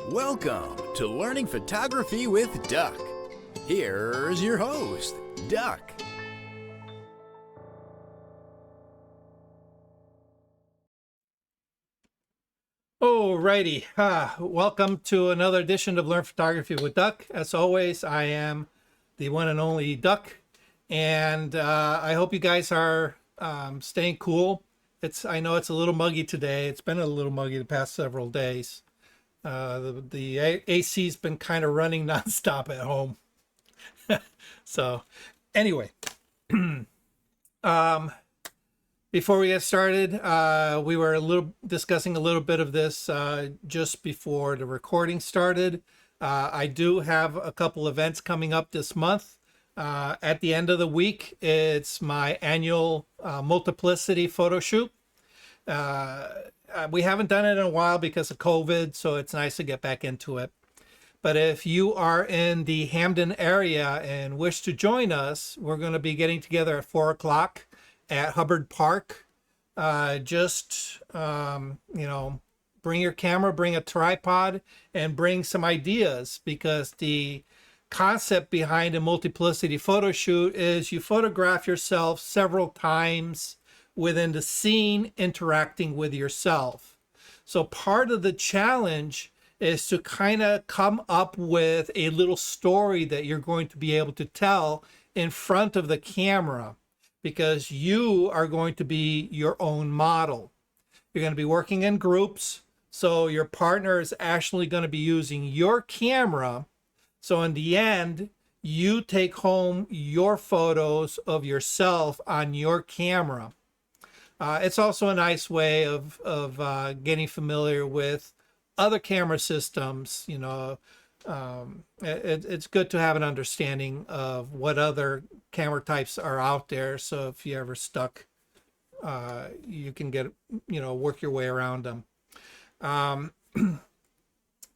Welcome to Learning Photography with Duck. Here's your host, Duck. Alrighty, welcome to another edition of Learn Photography with Duck. As always, I am the one and only Duck, and I hope you guys are staying cool. I know it's a little muggy today. It's been a little muggy the past several days. The AC's been kind of running nonstop at home. So, anyway, before we get started, we were discussing a little bit of this just before the recording started. I do have a couple events coming up this month. At the end of the week, it's my annual multiplicity photo shoot. We haven't done it in a while because of COVID, so it's nice to get back into it. But if you are in the Hamden area and wish to join us, we're going to be getting together at 4 o'clock at Hubbard Park. Bring your camera, bring a tripod, and bring some ideas, because the concept behind a multiplicity photo shoot is you photograph yourself several times within the scene, interacting with yourself. So part of the challenge is to kind of come up with a little story that you're going to be able to tell in front of the camera, because you are going to be your own model. You're going to be working in groups, so your partner is actually going to be using your camera. So in the end, you take home your photos of yourself on your camera. It's also a nice way of getting familiar with other camera systems. It's good to have an understanding of what other camera types are out there. So if you're ever stuck, you can work your way around them. I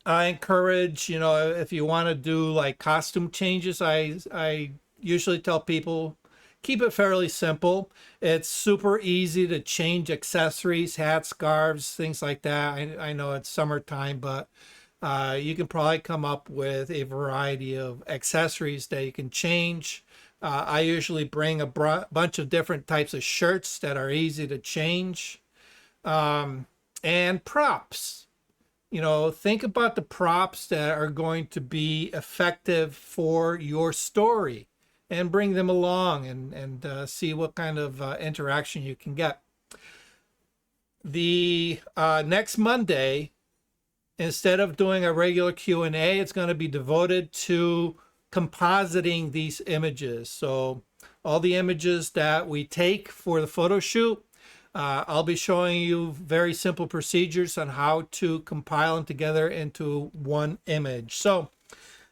encourage, if you want to do like costume changes, I usually tell people, keep it fairly simple. It's super easy to change accessories, hats, scarves, things like that. I know it's summertime, but you can probably come up with a variety of accessories that you can change. I usually bring a bunch of different types of shirts that are easy to change. And props. Think about the props that are going to be effective for your story, and bring them along and see what kind of interaction you can get. The next Monday, instead of doing a regular Q&A, it's going to be devoted to compositing these images. So all the images that we take for the photo shoot, I'll be showing you very simple procedures on how to compile them together into one image. So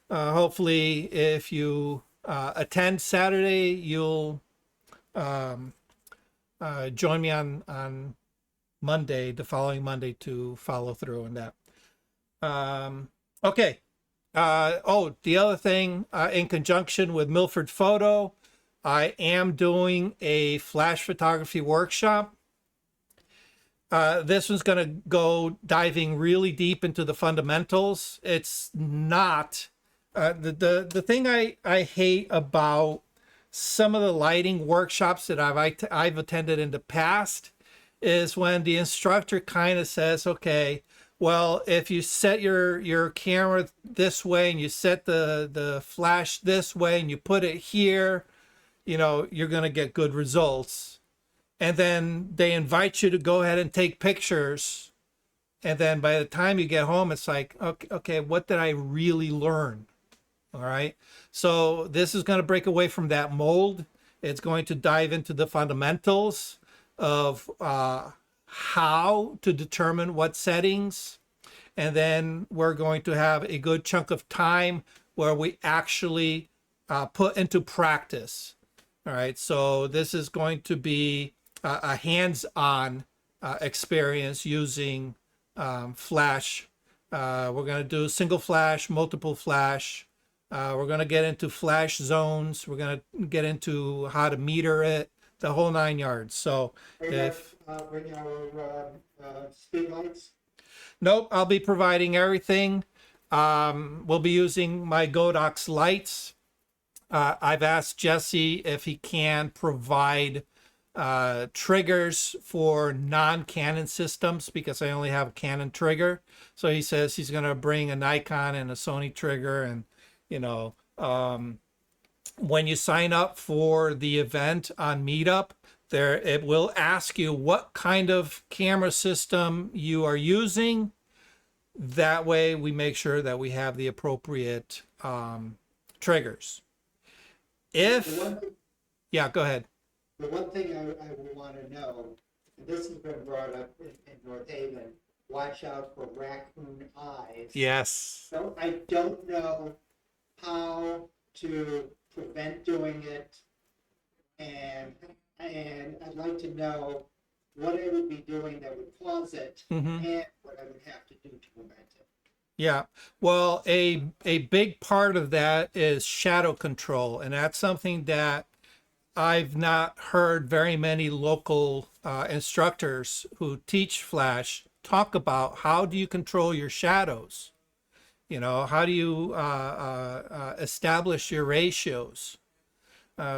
hopefully if you attend Saturday, you'll join me on Monday, the following Monday, to follow through on that. Okay. The other thing, in conjunction with Milford Photo, I am doing a flash photography workshop. This one's going to go diving really deep into the fundamentals. It's not the thing I hate about some of the lighting workshops that I've attended in the past is when the instructor kind of says, okay, well, if you set your camera this way and you set the flash this way and you put it here, you're going to get good results. And then they invite you to go ahead and take pictures. And then by the time you get home, it's like, okay, what did I really learn? All right. So this is going to break away from that mold. It's going to dive into the fundamentals of how to determine what settings. And then we're going to have a good chunk of time where we actually put into practice. All right. So this is going to be a hands-on experience using flash. We're going to do single flash, multiple flash. We're going to get into flash zones. We're going to get into how to meter it, the whole 9 yards. So bring our speed lights? Nope, I'll be providing everything. We'll be using my Godox lights. I've asked Jesse if he can provide triggers for non-Canon systems because I only have a Canon trigger. So he says he's going to bring a Nikon and a Sony trigger. And, you know, when you sign up for the event on Meetup, there it will ask you what kind of camera system you are using. That way we make sure that we have the appropriate triggers. Yeah, go ahead. The one thing I would want to know, and this has been brought up in North Haven, watch out for raccoon eyes. Yes. So I don't know how to prevent doing it, and I'd like to know what I would be doing that would cause it, Mm-hmm. and what I would have to do to prevent it. Yeah. Well, a big part of that is shadow control, and that's something that I've not heard very many local instructors who teach Flash talk about. How do you control your shadows? You know, how do you establish your ratios?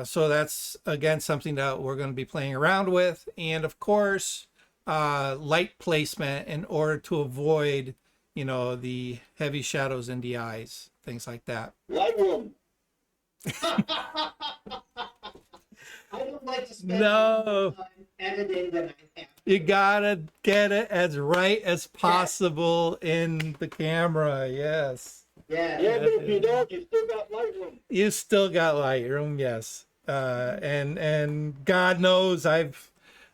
So that's, again, something that we're going to be playing around with. And of course, light placement in order to avoid, you know, the heavy shadows in the eyes, things like that. Lightroom. I don't like to spend No. time editing that I have. You gotta get it as right as possible in the camera. Yes. Yeah. Yeah, but if you don't, you still got Lightroom. You still got Lightroom, yes. And God knows I've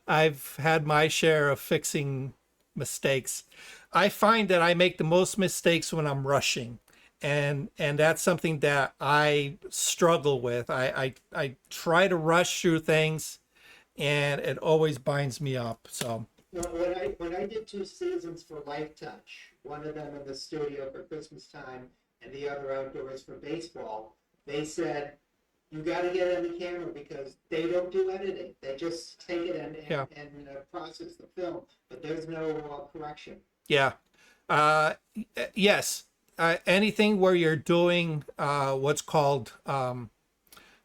had my share of fixing mistakes. I find that I make the most mistakes when I'm rushing. And that's something that I struggle with. I try to rush through things, and it always binds me up. So Well, when I did 2 seasons for Life Touch, one of them in the studio for Christmas time and the other outdoors for baseball, they said, you got to get it on the camera because they don't do editing. They just take it and process the film, but there's no correction. yeah, yes. Anything where you're doing what's called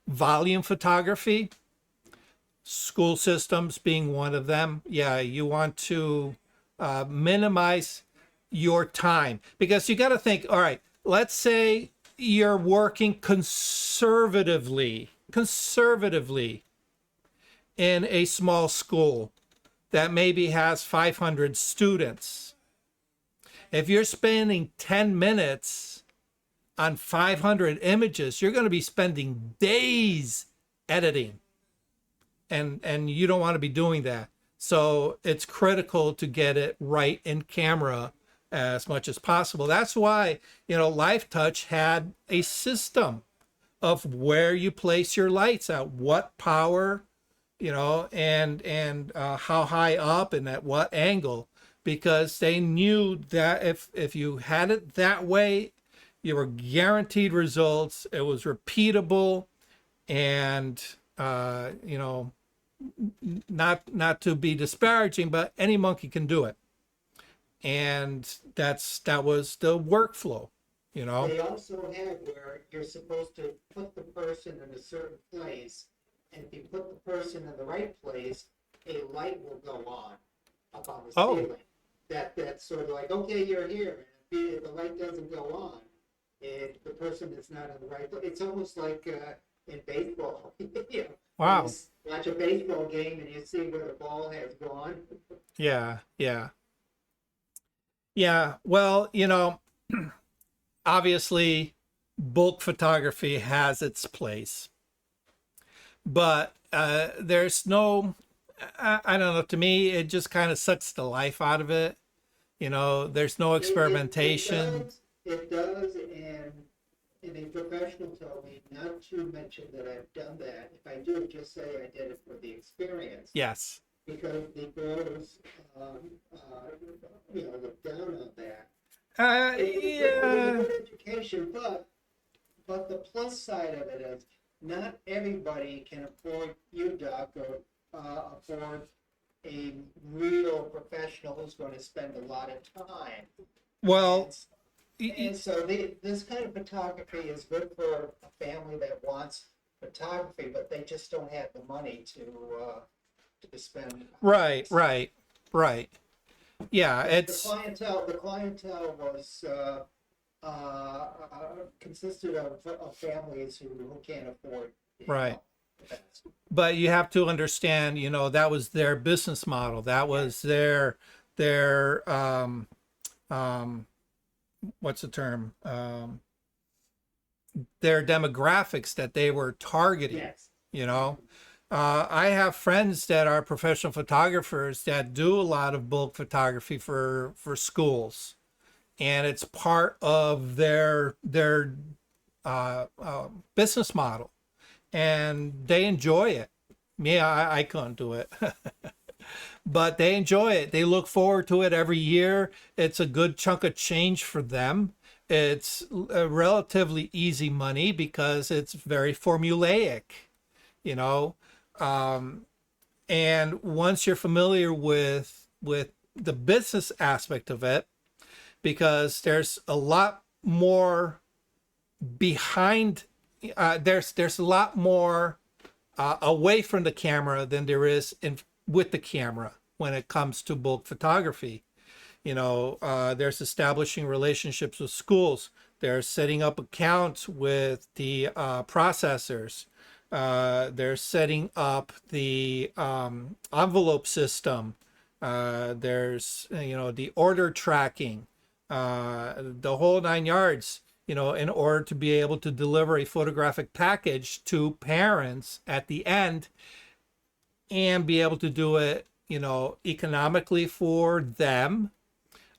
volume photography, school systems being one of them. Yeah, you want to minimize your time because you got to think, all right, let's say you're working conservatively in a small school that maybe has 500 students. If you're spending 10 minutes on 500 images, you're going to be spending days editing. And you don't want to be doing that. So it's critical to get it right in camera as much as possible. That's why, you know, Life Touch had a system of where you place your lights at what power, you know, and how high up and at what angle, because they knew that if you had it that way, you were guaranteed results. It was repeatable, and you know, not to be disparaging, but any monkey can do it. And that was the workflow, you know. They also have where you're supposed to put the person in a certain place, and if you put the person in the right place, a light will go on up on the ceiling. That's sort of like, okay, you're here. And if the light doesn't go on, if the person is not in the right place, it's almost like in baseball. You know, Wow. you watch a baseball game and you see where the ball has gone. Yeah. Well, you know, obviously bulk photography has its place, but there's no, I don't know, to me, it just kind of sucks the life out of it. You know, there's no experimentation. It does, and a professional told me not to mention that I've done that. If I do, just say I did it for the experience. Yes. Because the girls, look down on that. It's a Yeah. good education, but the plus side of it is not everybody can afford you, Doc, or afford a real professional who's going to spend a lot of time. Well, And so this kind of photography is good for a family that wants photography, but they just don't have the money to spend. Right, right, right. Yeah, it's The clientele was consisted of families who can't afford, right. that. But you have to understand, that was their business model. That was their what's the term? Their demographics that they were targeting. Yes. You know, I have friends that are professional photographers that do a lot of bulk photography for schools, and it's part of their business model, and they enjoy it. Me, I couldn't do it. But they enjoy it. They look forward to it every year. It's a good chunk of change for them. It's a relatively easy money because it's very formulaic, you know. And once you're familiar with the business aspect of it, because there's a lot more behind, there's a lot more away from the camera than there is with the camera when it comes to bulk photography. There's establishing relationships with schools. There's setting up accounts with the processors. They're setting up the envelope system. There's the order tracking, the whole 9 yards. In order to be able to deliver a photographic package to parents at the end, and be able to do it, economically for them,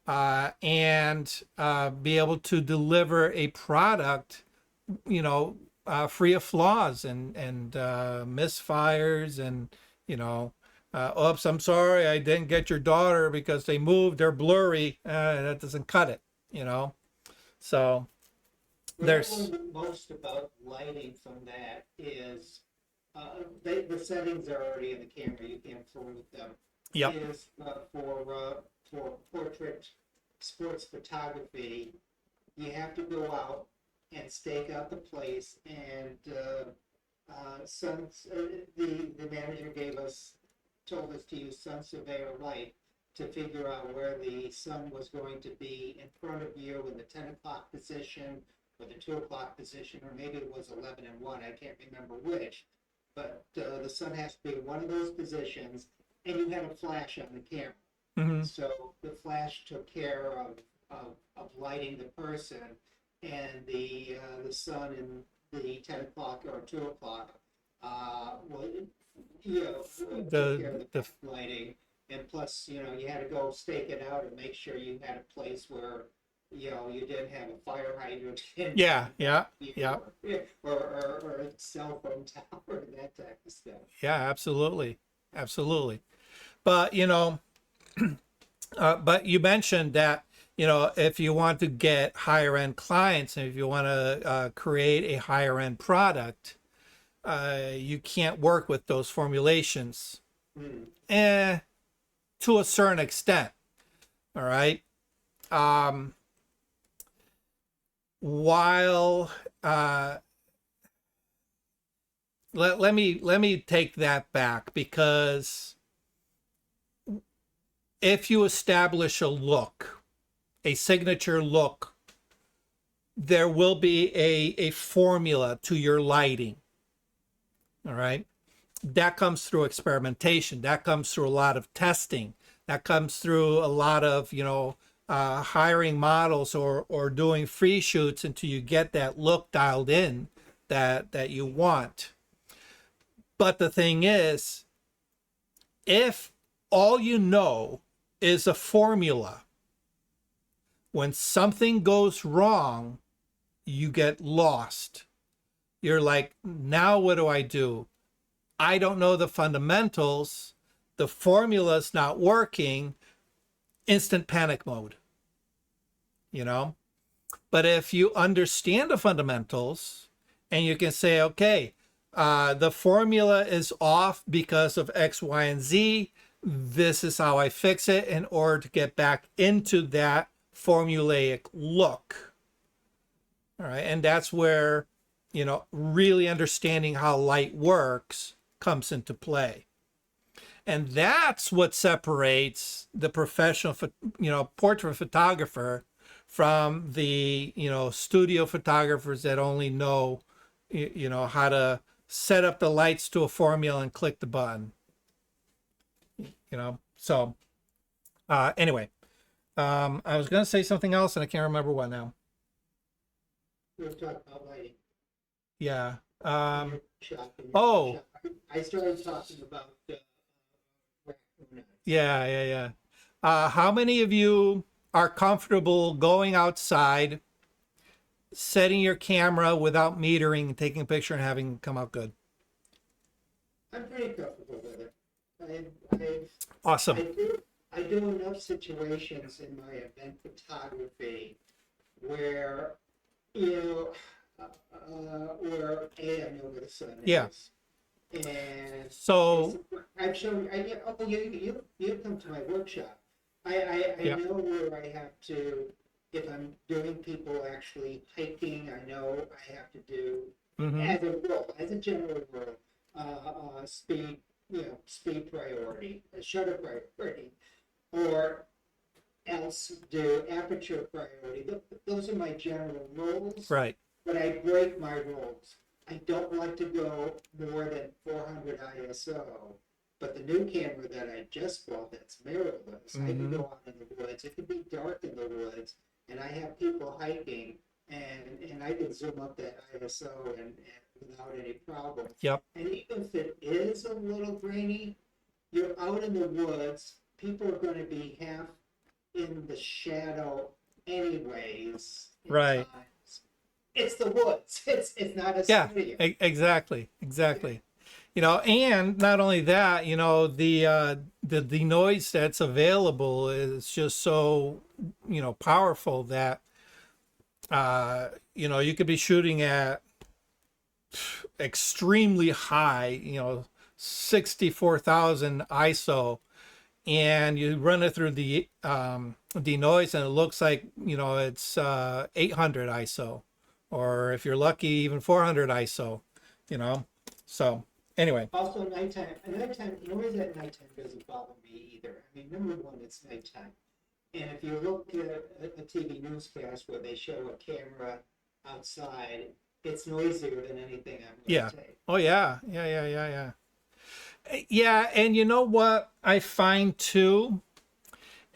and be able to deliver a product, free of flaws and misfires and, oops, I'm sorry, I didn't get your daughter because they moved, they're blurry. That doesn't cut it, So What I there's, learned most about lighting from that is the settings are already in the camera. You can't fool with them. yep, Is for portrait sports photography, you have to go out and stake out the place. And the manager told us to use sun surveyor light to figure out where the sun was going to be in front of you in the 10 o'clock position or the 2 o'clock position, or maybe it was 11 and 1, I can't remember which, but the sun has to be in one of those positions, and you had a flash on the camera. mm-hmm. So the flash took care of lighting the person, and the sun in the 10 o'clock or 2 o'clock, took care of the lighting. And plus, you had to go stake it out and make sure you had a place where, you didn't have a fire hydrant. Yeah. Or a cell phone tower, that type of stuff. Yeah, absolutely. Absolutely. But, but you mentioned that, if you want to get higher end clients and if you want to create a higher end product, you can't work with those formulations. To a certain extent. All right. While let me take that back, because if you establish a look, a signature look, there will be a formula to your lighting. All right. That comes through experimentation. That comes through a lot of testing. That comes through a lot of, hiring models or doing free shoots until you get that look dialed in that you want. But the thing is, if all you know is a formula, when something goes wrong, you get lost. You're like, now what do I do? I don't know the fundamentals. The formula's not working. Instant panic mode. But if you understand the fundamentals and you can say, okay, the formula is off because of X, Y, and Z. This is how I fix it in order to get back into that formulaic look. All right. And that's where, really understanding how light works comes into play. And that's what separates the professional, portrait photographer from the, studio photographers that only know, how to set up the lights to a formula and click the button. So anyway, I was going to say something else and I can't remember what now. We were talking about lighting. Yeah. Oh. I started talking about Yeah. How many of you are comfortable going outside, setting your camera without metering and taking a picture and having it come out good? I'm pretty comfortable with it. Awesome. I do enough situations in my event photography where, where I know where the sun Yeah. is. And so I've shown, you come to my workshop. I Yeah. know where I have to, if I'm doing people actually hiking, I know I have to do, as a rule, as a general rule, speed, speed priority, shutter priority, or else do aperture priority. Those are my general rules. Right. But I break my rules. I don't like to go more than 400 ISO. But the new camera that I just bought that's mirrorless, I can go out in the woods. It can be dark in the woods, and I have people hiking, and I can zoom up that ISO and without any problem. Yep. And even if it is a little grainy, you're out in the woods. People are going to be half in the shadow, anyways. Right. It's the woods. It's not a studio. Exactly. And not only that, the noise that's available is just so, powerful that, you could be shooting at extremely high, 64,000 ISO, and you run it through the denoise and it looks like, it's 800 ISO, or if you're lucky, even 400 ISO, so anyway. Also nighttime noise at nighttime doesn't bother me either. I mean, number one, it's nighttime. And if you look at a TV newscast where they show a camera outside, it's noisier than anything I'm going to take. Oh, yeah. Yeah, and you know what I find too?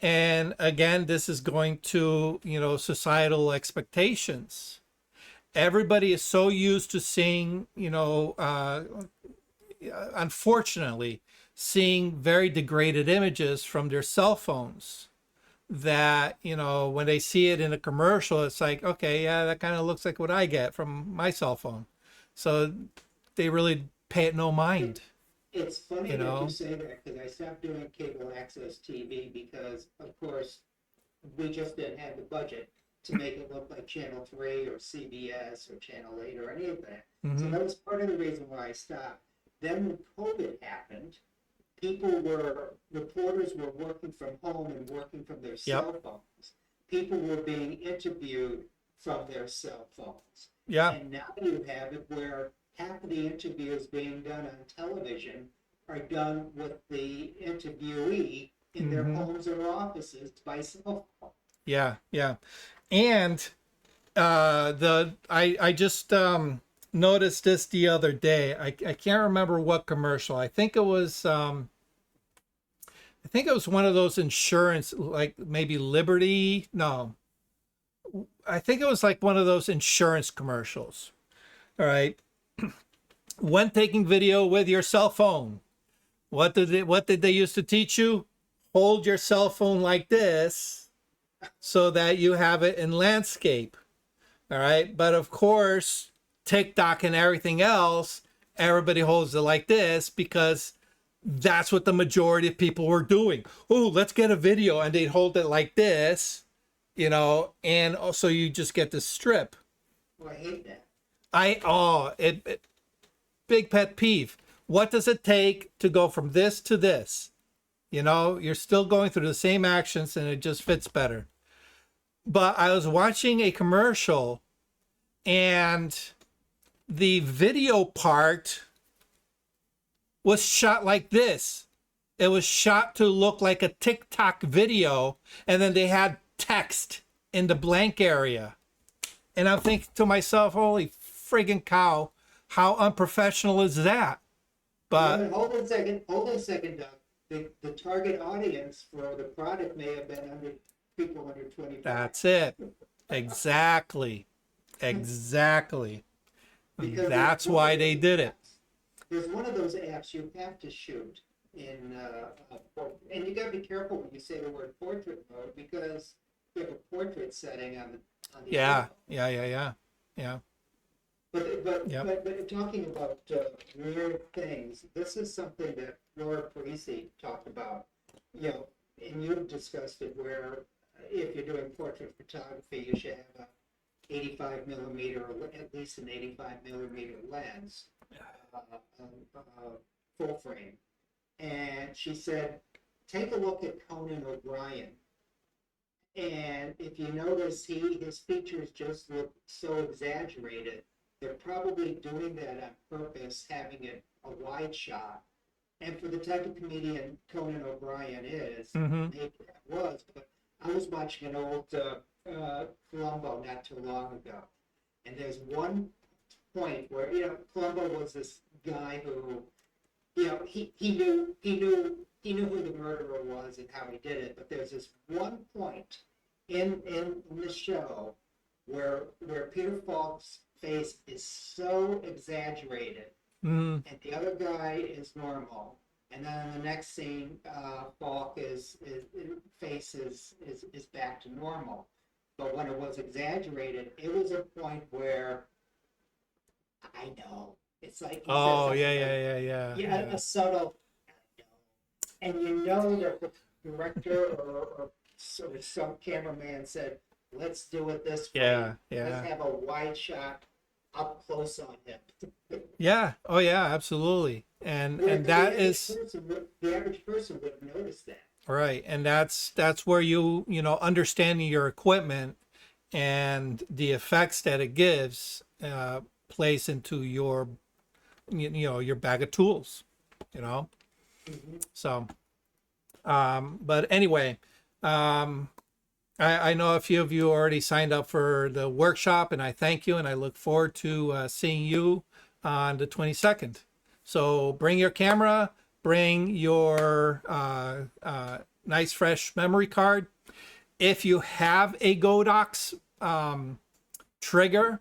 And again, this is going to, societal expectations. Everybody is so used to seeing, unfortunately, seeing very degraded images from their cell phones that, when they see it in a commercial, it's like, okay, yeah, that kind of looks like what I get from my cell phone. So they really pay it no mind. It's funny that you say that, because I stopped doing cable access TV because, of course, we just didn't have the budget to make it look like Channel 3 or CBS or Channel 8 or any of that. So that was part of the reason why I stopped. Then when COVID happened, reporters were working from home and working from their cell phones. People were being interviewed from their cell phones. Yeah. And now you have it where half of the interviews being done on television are done with the interviewee in their homes or offices by cell phone. Yeah. And I just noticed this the other day. I can't remember what commercial. I think it was one of those insurance, like maybe Liberty. No, I think it was like one of those insurance commercials. All right. When taking video with your cell phone, what did they used to teach you? Hold your cell phone like this so that you have it in landscape. All right. But of course, TikTok and everything else, everybody holds it like this because that's what the majority of people were doing. Oh, let's get a video. And they'd hold it like this, and also you just get the strip. Oh, I hate that. Big pet peeve. What does it take to go from this to this? You're still going through the same actions and it just fits better. But I was watching a commercial and the video part was shot like this. It was shot to look like a TikTok video, and then they had text in the blank area. And I'm thinking to myself, holy friggin' cow, how unprofessional is that? But Hold on a second, Doug. The target audience for the product may have been people under 25. that's it. Exactly. Exactly. Because That's why they did it. There's one of those apps you have to shoot in, and you gotta be careful when you say the word portrait mode, because you have a portrait setting on the Yeah. iPhone. Yeah. Yep. But talking about weird things, this is something that Laura Parisi talked about, you know, and you've discussed it, where if you're doing portrait photography, you should have a 85 millimeter, or at least an 85 millimeter lens, full frame. And she said, take a look at Conan O'Brien. And if you notice, his features just look so exaggerated. They're probably doing that on purpose, having it a wide shot. And for the type of comedian Conan O'Brien is, maybe that was, but I was watching an old Columbo not too long ago. And there's one point where, you know, Columbo was this guy who, you know, he knew who the murderer was and how he did it. But there's this one point in the show where Peter Falk's face is so exaggerated, and the other guy is normal, and then in the next scene, Falk's face is back to normal. But when it was exaggerated, it was a point where I know it's like yeah, a subtle, I know, and you know that the director or some cameraman said, let's do it this way. Let's have a wide shot up close on him. Yeah. Oh yeah, absolutely. And that is the average person would have noticed that. right. And that's where you know, understanding your equipment and the effects that it gives plays into your, you know, your bag of tools, you know. So but anyway, I know a few of you already signed up for the workshop, and I thank you, and I look forward to seeing you on the 22nd. So bring your camera, bring your nice fresh memory card. If you have a Godox trigger,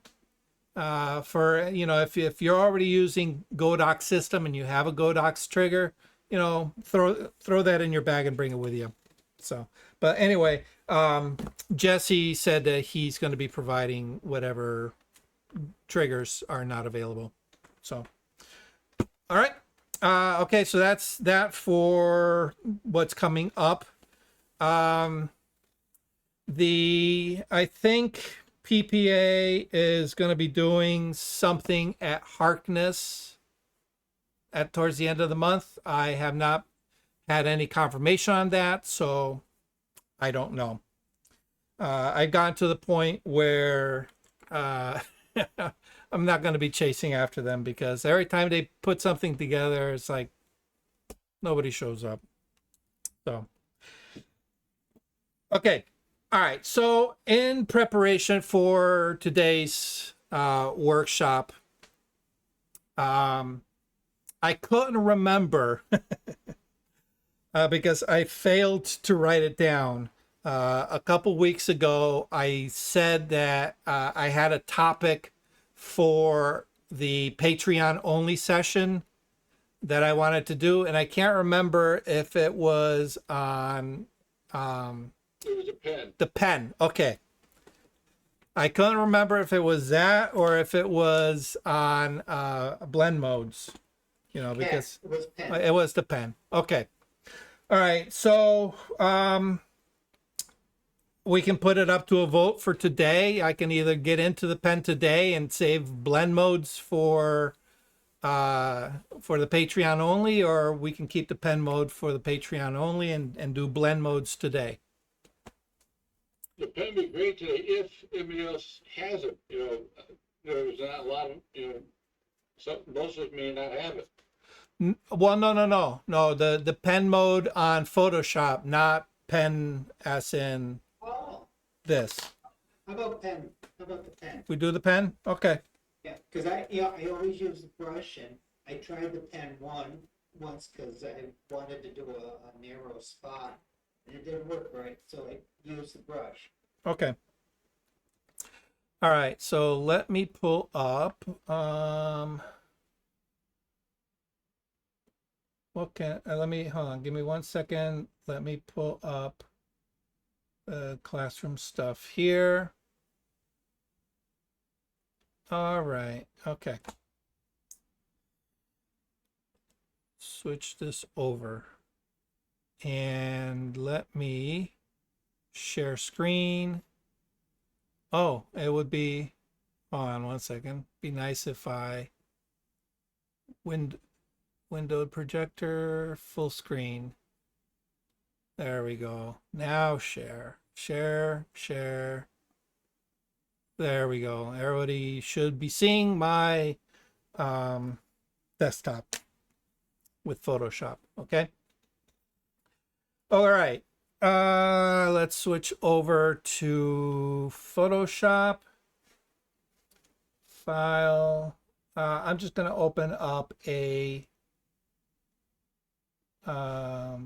for, you know, if you're already using Godox system and you have a Godox trigger, you know, throw that in your bag and bring it with you. So, but anyway, Jesse said that he's going to be providing whatever triggers are not available. So, all right. Okay, so that's that for what's coming up. I think PPA is going to be doing something at Harkness towards the end of the month. I have not had any confirmation on that, so I don't know. I've gotten to the point where I'm not going to be chasing after them, because every time they put something together, it's like nobody shows up. So, okay. All right. So in preparation for today's workshop, I couldn't remember because I failed to write it down. A couple weeks ago, I said that I had a topic for the Patreon only session that I wanted to do, and I can't remember if it was on It was a pen. the pen. Okay. I couldn't remember if it was that or if it was on blend modes, you know, because it was pen. it was the pen. Okay. All right. So we can put it up to a vote for today. I can either get into the pen today and save blend modes for the Patreon only, or we can keep the pen mode for the Patreon only and do blend modes today. The pen would be great today if everybody else has it. You know, there's not a lot of, most of us may not have it. Well, no. The pen mode on Photoshop, not pen as in Oh, this. how about pen? How about the pen? We do the pen? Okay. Yeah, because I always use the brush, and I tried the pen once because I wanted to do a narrow spot, and it didn't work right, so I used the brush. Okay. All right. So let me pull up. Okay. Let me hold on. Give me 1 second. Let me pull up classroom stuff here. All right. Okay. Switch this over. And let me share screen. Oh, it would be, hold on 1 second. Be nice if I windowed projector, full screen. There we go. Now share. There we go. Everybody should be seeing my desktop with Photoshop. Okay. All right. Let's switch over to Photoshop. File. I'm just going to open up a I'll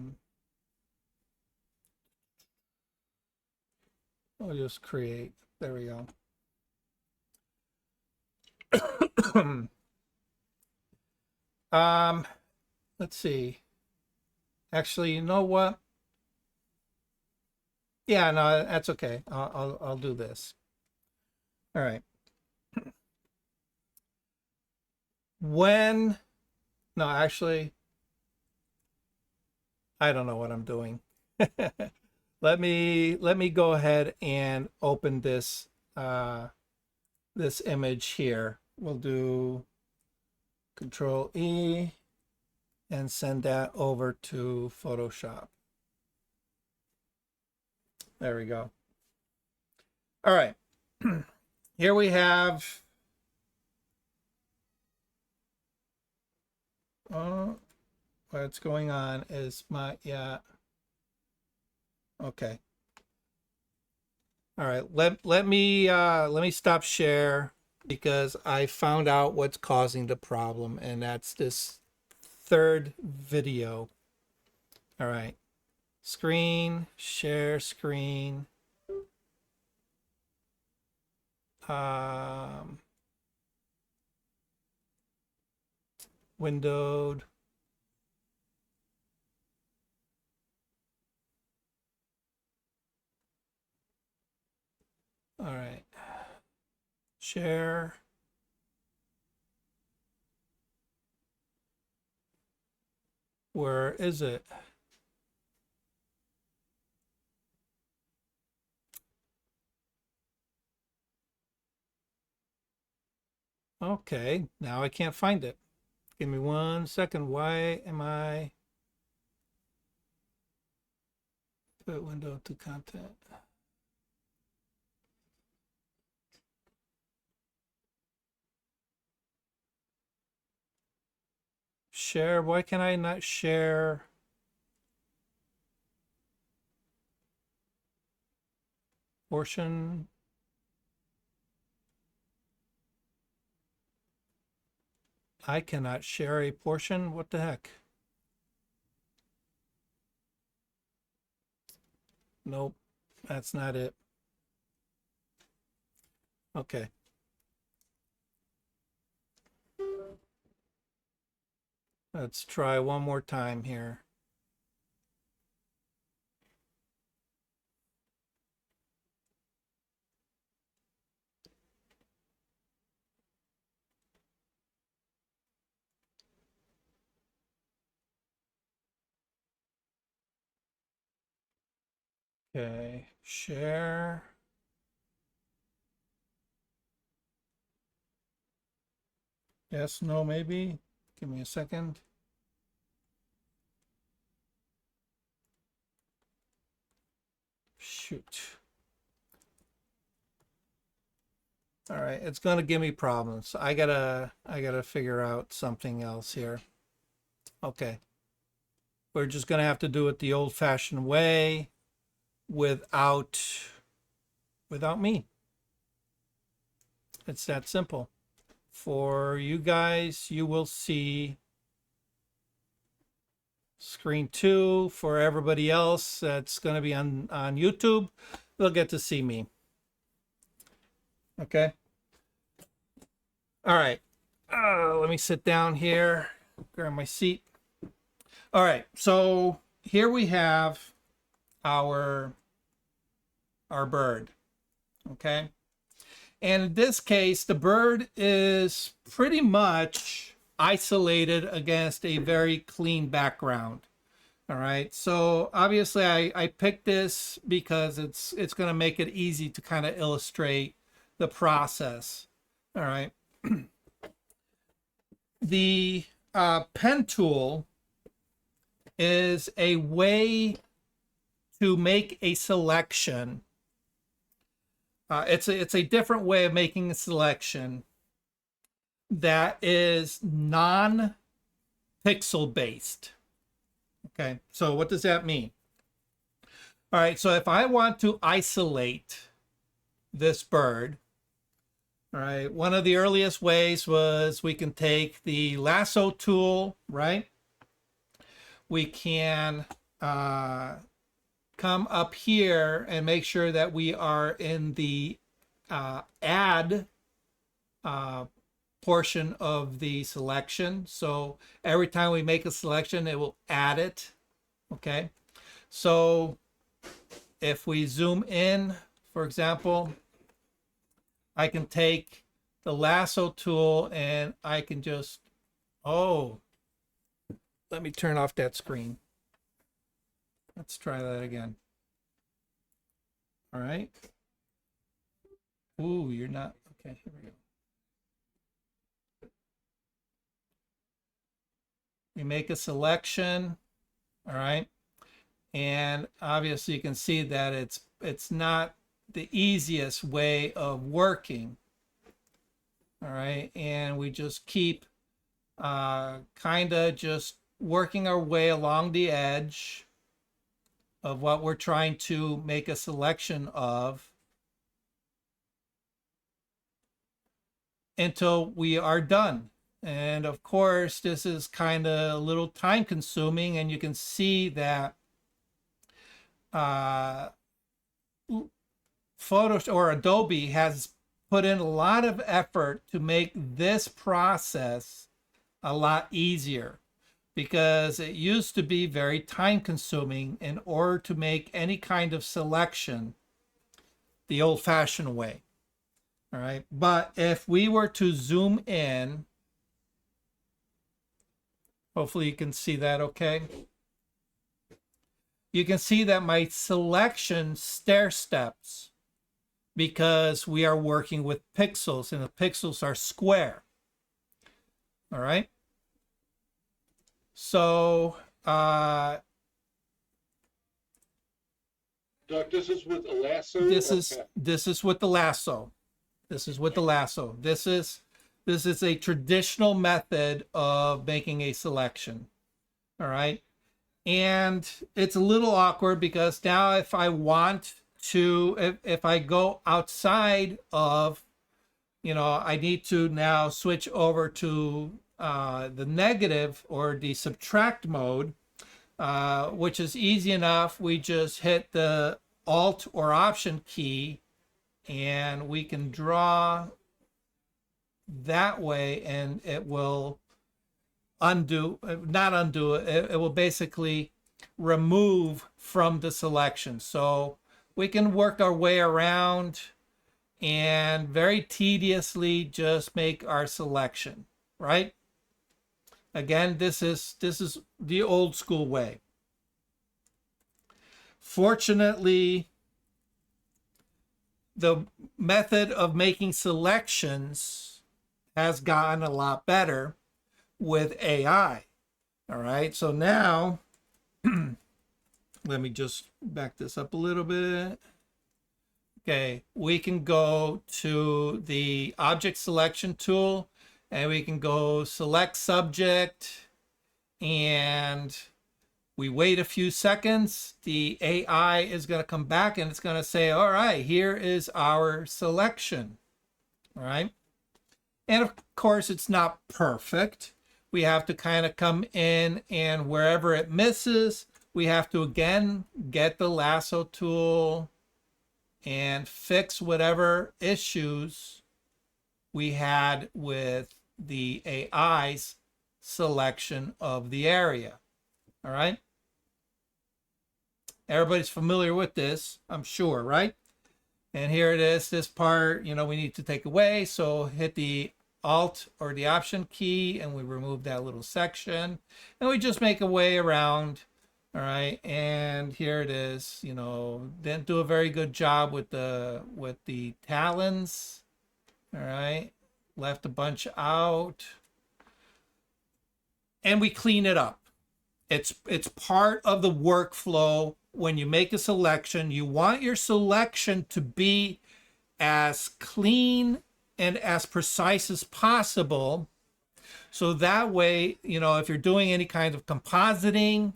just create. There we go. Let's see. Actually, you know what? Yeah, no, that's okay. I'll do this. All right. No, actually, I don't know what I'm doing. Let me go ahead and open this this image here. We'll do Control E and send that over to Photoshop. There we go. All right. Here we have what's going on is okay. All right, let me stop share because I found out what's causing the problem, and that's this third video. All right. Screen, share screen. Windowed. All right. Share. Where is it? Okay, now I can't find it. Give me 1 second. Why am I put window to content? Share. Why can I not share? Portion. I cannot share a portion. What the heck? Nope, that's not it. Okay. Let's try one more time here. Okay, share. Yes, no, maybe. Give me a second. Shoot. All right, it's gonna give me problems. I gotta figure out something else here. Okay. We're just gonna have to do it the old-fashioned way without me. It's that simple. For you guys, you will see screen 2. For everybody else that's going to be on YouTube, they'll get to see me. Okay. All right. Let me sit down here, grab my seat. All right. So here we have our bird. Okay. And in this case, the bird is pretty much isolated against a very clean background. All right. So obviously I picked this because it's going to make it easy to kind of illustrate the process. All right. The pen tool is a way to make a selection. It's a different way of making a selection that is non-pixel based. Okay, so what does that mean? All right, so if I want to isolate this bird, all right, one of the earliest ways was we can take the lasso tool, right? We can come up here and make sure that we are in the add portion of the selection. So every time we make a selection, it will add it. Okay. So if we zoom in, for example, I can take the lasso tool and I can just, let me turn off that screen. Let's try that again. All right. Ooh, you're not. Okay, here we go. We make a selection. All right. And obviously you can see that it's not the easiest way of working. All right. And we just keep kind of just working our way along the edge of what we're trying to make a selection of until we are done. And of course, this is kind of a little time consuming, and you can see that Photoshop or Adobe has put in a lot of effort to make this process a lot easier, because it used to be very time consuming in order to make any kind of selection the old-fashioned way. All right, but if we were to zoom in, hopefully you can see that okay. You can see that my selection stair steps because we are working with pixels and the pixels are square. All right. So, Doc, this is with a lasso? this is with the lasso. This is with the lasso. This is a traditional method of making a selection. All right. And it's a little awkward because now if I want to, if I go outside of, I need to now switch over to the negative or the subtract mode, which is easy enough. We just hit the Alt or Option key and we can draw that way, and it will not undo it. It will basically remove from the selection. So we can work our way around and very tediously just make our selection, right? Again, this is the old school way. Fortunately, the method of making selections has gotten a lot better with AI. All right, so now let me just back this up a little bit. Okay, we can go to the object selection tool and we can go select subject, and we wait a few seconds. The AI is going to come back and it's going to say, all right, here is our selection. All right. And of course, it's not perfect. We have to kind of come in, and wherever it misses, we have to again get the lasso tool and fix whatever issues we had with the AI's selection of the area. All right. Everybody's familiar with this, I'm sure, right? And here it is, this part, we need to take away. So hit the Alt or the Option key and we remove that little section and we just make a way around. All right, and here it is. Didn't do a very good job with the talons. All right, left a bunch out, and we clean it up. It's part of the workflow. When you make a selection, you want your selection to be as clean and as precise as possible. So that way, if you're doing any kind of compositing,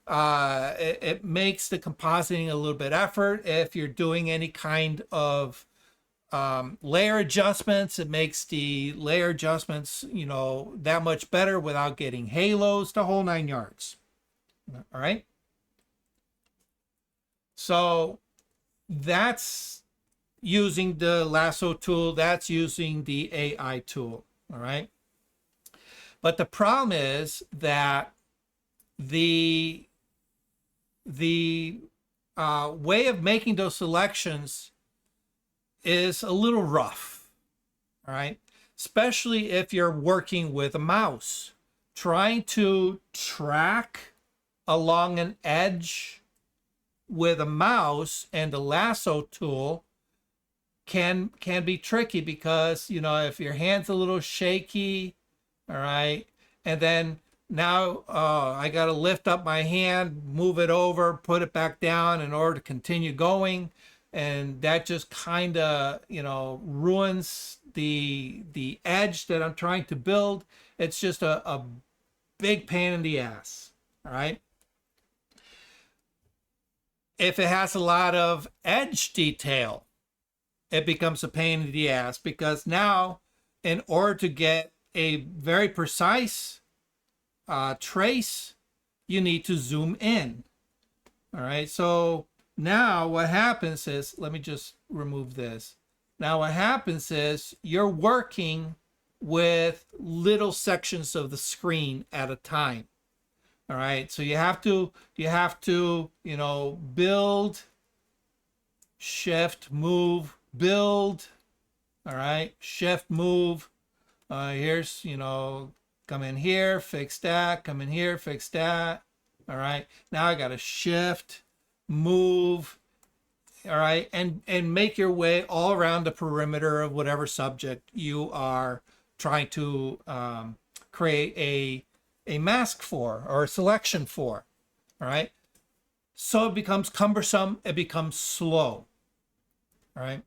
it makes the compositing a little bit effort. If you're doing any kind of layer adjustments, it makes the layer adjustments, that much better without getting halos, the whole 9 yards. All right. So that's using the lasso tool. That's using the AI tool. All right. But the problem is that the way of making those selections is a little rough. All right. Especially if you're working with a mouse. Trying to track along an edge with a mouse and the lasso tool can be tricky because, if your hand's a little shaky, all right, and then now I got to lift up my hand, move it over, put it back down in order to continue going, and that just kind of, ruins the edge that I'm trying to build. It's just a big pain in the ass, all right? If it has a lot of edge detail, it becomes a pain in the ass because now, in order to get a very precise trace, you need to zoom in. All right, so now what happens is, let me just remove this. Now what happens is you're working with little sections of the screen at a time. All right, so you have to build, shift, move, build. All right, shift, move. Here's, come in here, fix that, come in here, fix that. All right, now I got to shift, move. All right, and make your way all around the perimeter of whatever subject you are trying to create a mask for or a selection for. All right, so it becomes cumbersome, it becomes slow. All right,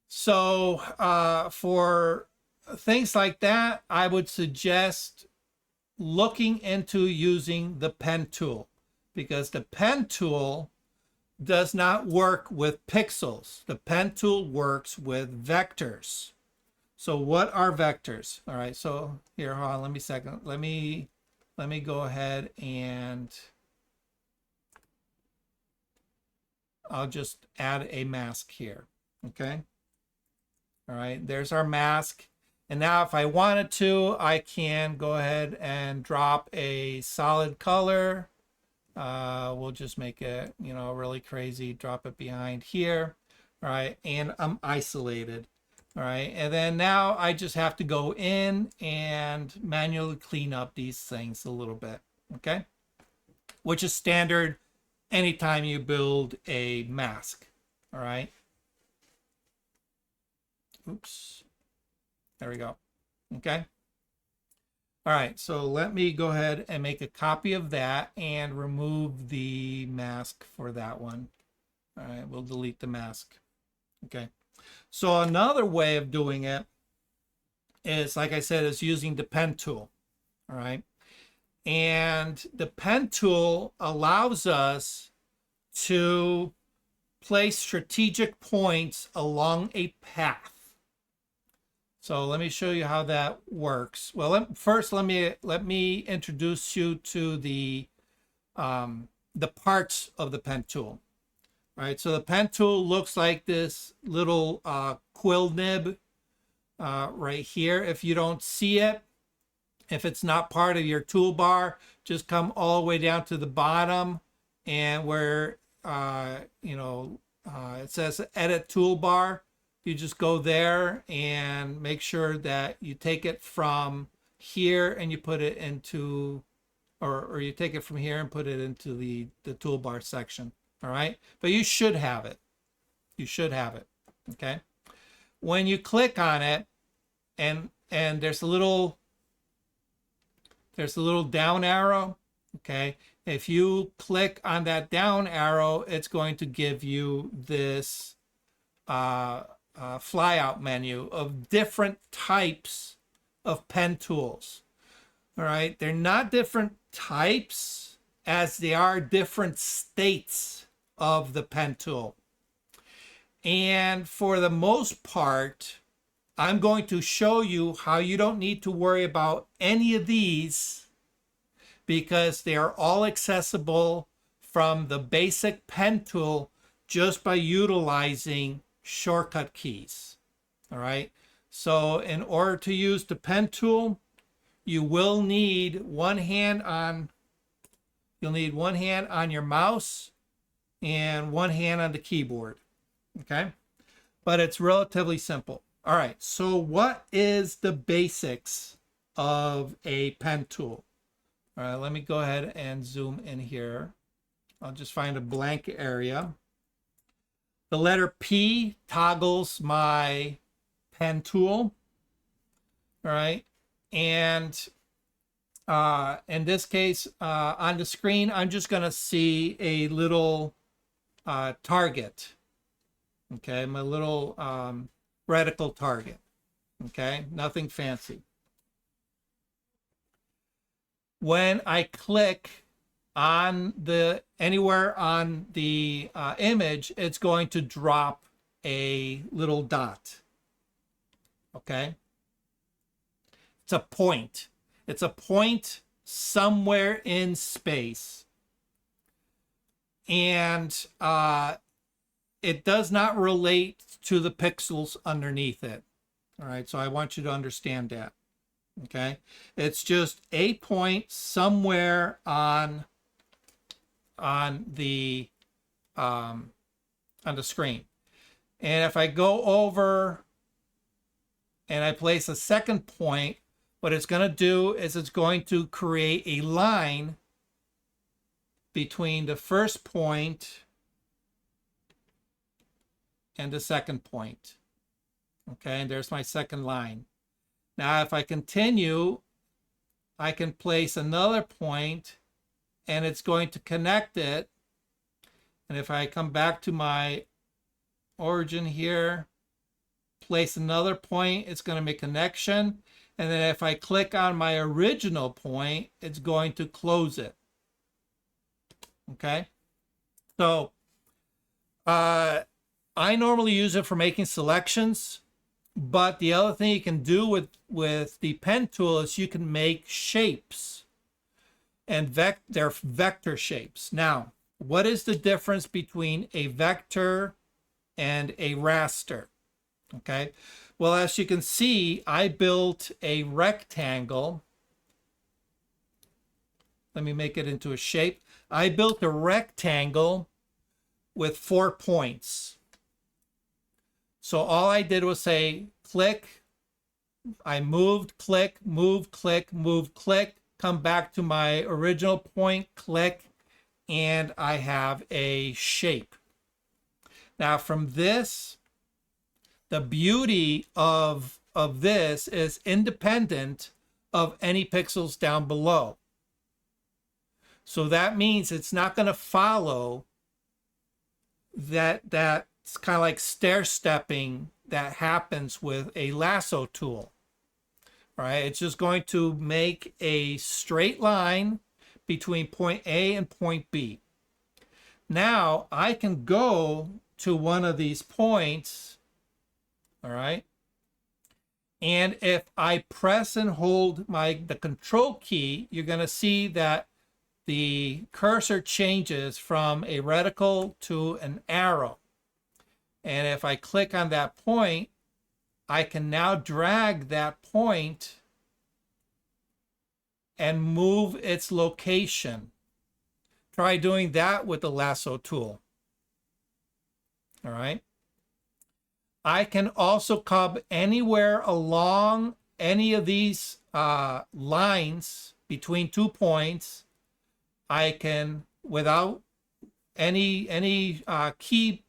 so for things like that, I would suggest looking into using the pen tool, because the pen tool does not work with pixels. The pen tool works with vectors. So what are vectors? All right, so here, hold on, let me go ahead and I'll just add a mask here. Okay. All right, there's our mask. And now if I wanted to, I can go ahead and drop a solid color. We'll just make it, really crazy, drop it behind here. All right, and I'm isolated. All right, and then now I just have to go in and manually clean up these things a little bit, okay? Which is standard anytime you build a mask, all right? Oops, there we go, okay? All right, so let me go ahead and make a copy of that and remove the mask for that one. All right, we'll delete the mask. Okay. So another way of doing it is, like I said, is using the pen tool. All right. And the pen tool allows us to place strategic points along a path. So let me show you how that works. Well, first let me introduce you to the parts of the pen tool. Right. So the pen tool looks like this little quill nib right here. If you don't see it, if it's not part of your toolbar, just come all the way down to the bottom, and where it says edit toolbar, you just go there and make sure that you take it from here and you put it into, or you take it from here and put it into the toolbar section. All right, but you should have it. You should have it. Okay. When you click on it, and there's a little down arrow. Okay. If you click on that down arrow, it's going to give you this flyout menu of different types of pen tools. All right. They're not different types as they are different states of the pen tool. And for the most part, I'm going to show you how you don't need to worry about any of these, because they are all accessible from the basic pen tool just by utilizing shortcut keys. All right. So in order to use the pen tool, you will need one hand on your mouse and one hand on the keyboard. Okay. But it's relatively simple. All right. So what is the basics of a pen tool? All right, let me go ahead and zoom in here. I'll just find a blank area. The letter P toggles my pen tool. All right. And in this case, on the screen, I'm just going to see a little target. Okay, my little reticle target. Okay, nothing fancy. When I click on anywhere on the image, it's going to drop a little dot. Okay. It's a point. It's a point somewhere in space. And it does not relate to the pixels underneath it. All right. So I want you to understand that. Okay, it's just a point somewhere on the screen. And if I go over and I place a second point, what it's going to do is it's going to create a line between the first point and the second point. Okay, and there's my second line. Now, if I continue, I can place another point and it's going to connect it. And if I come back to my origin here, place another point, it's going to make a connection. And then if I click on my original point, it's going to close it. Okay. So I normally use it for making selections. But the other thing you can do with the pen tool is you can make shapes, and they're vector shapes. Now, what is the difference between a vector and a raster? Okay, well, as you can see, I built a rectangle. Let me make it into a shape. I built a rectangle with 4 points. So all I did was say, click, I moved, click, move, click, move, click, come back to my original point, click, and I have a shape. Now from this, the beauty of this is independent of any pixels down below. So that means it's not going to follow that's kind of like stair stepping that happens with a lasso tool. Right? It's just going to make a straight line between point A and point B. Now I can go to one of these points, all right? And if I press and hold the control key, you're going to see that the cursor changes from a reticle to an arrow. And if I click on that point, I can now drag that point and move its location. Try doing that with the lasso tool. All right. I can also come anywhere along any of these lines between 2 points. I can, without any key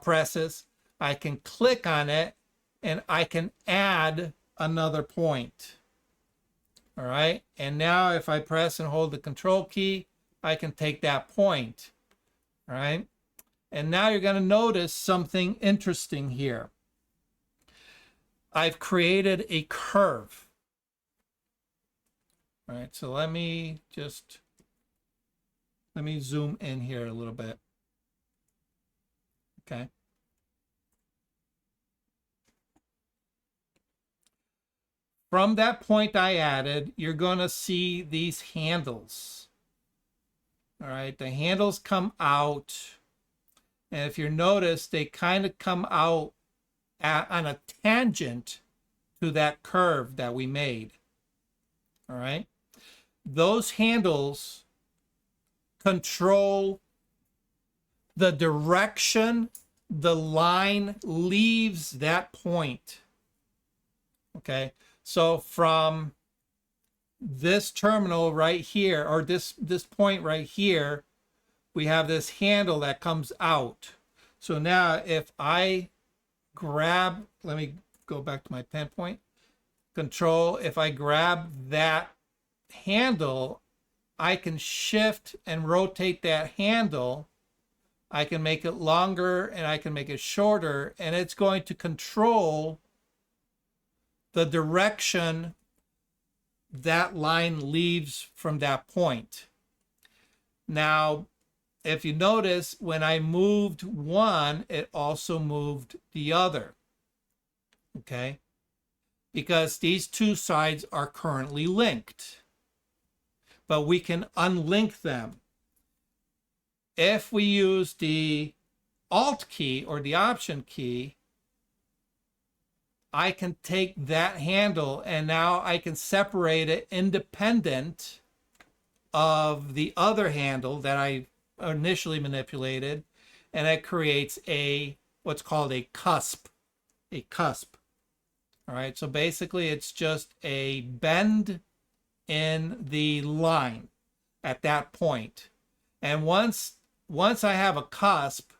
presses, I can click on it and I can add another point. All right. And now if I press and hold the control key, I can take that point. All right. And now you're going to notice something interesting here. I've created a curve. All right, so let me zoom in here a little bit. Okay. From that point I added, you're going to see these handles. All right, the handles come out. And if you notice, they kind of come out on a tangent to that curve that we made. All right. Those handles control the direction the line leaves that point. Okay. So from this terminal right here, or this point right here, we have this handle that comes out. So now if I grab, let me go back to my pen point, control, if I grab that handle, I can shift and rotate that handle. I can make it longer and I can make it shorter, and it's going to control the direction that line leaves from that point. Now, if you notice, when I moved one, it also moved the other. Okay? Because these two sides are currently linked. But we can unlink them. If we use the Alt key or the Option key, I can take that handle and now I can separate it independent of the other handle that I initially manipulated, and it creates what's called a cusp. All right, so basically it's just a bend in the line at that point. And once I have a cusp,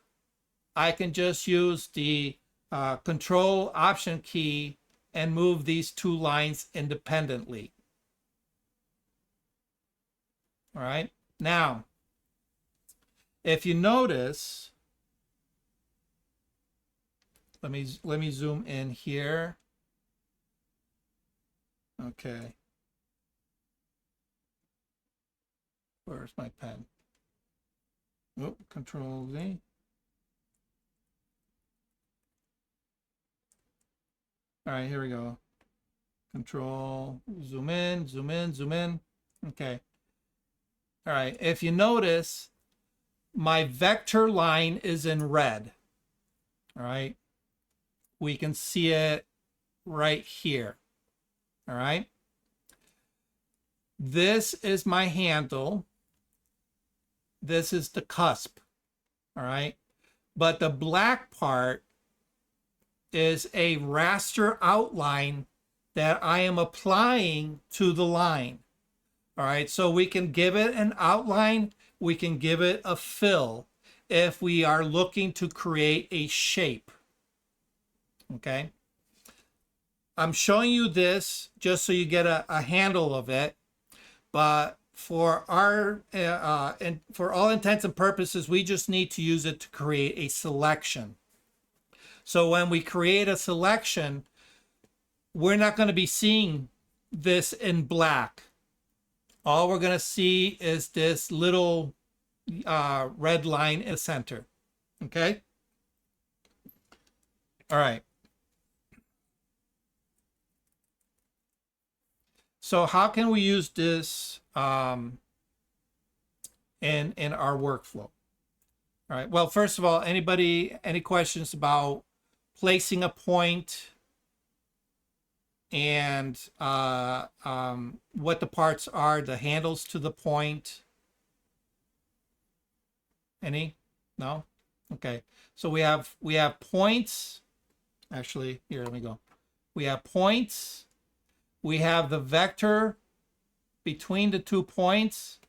I can just use the Control Option key and move these two lines independently. All right, now if you notice, let me zoom in here. Okay. Where's my pen? Oh, Control Z. All right, here we go. Control, zoom in, zoom in, zoom in. Okay. All right, if you notice, my vector line is in red. All right. We can see it right here. All right. This is my handle. This is the cusp. All right. But the black part is a raster outline that I am applying to the line. All right. So we can give it an outline. We can give it a fill if we are looking to create a shape. Okay. I'm showing you this just so you get a handle of it, but for our and for all intents and purposes, we just need to use it to create a selection. So when we create a selection, we're not going to be seeing this in black. All we're going to see is this little red line in the center. Okay? All right. So how can we use this in our workflow? All right. Well, first of all, any questions about placing a point and what the parts are, the handles to the point? Any? No? Okay. So we have points. Actually, here, let me go. We have points. We have the vector between the 2 points,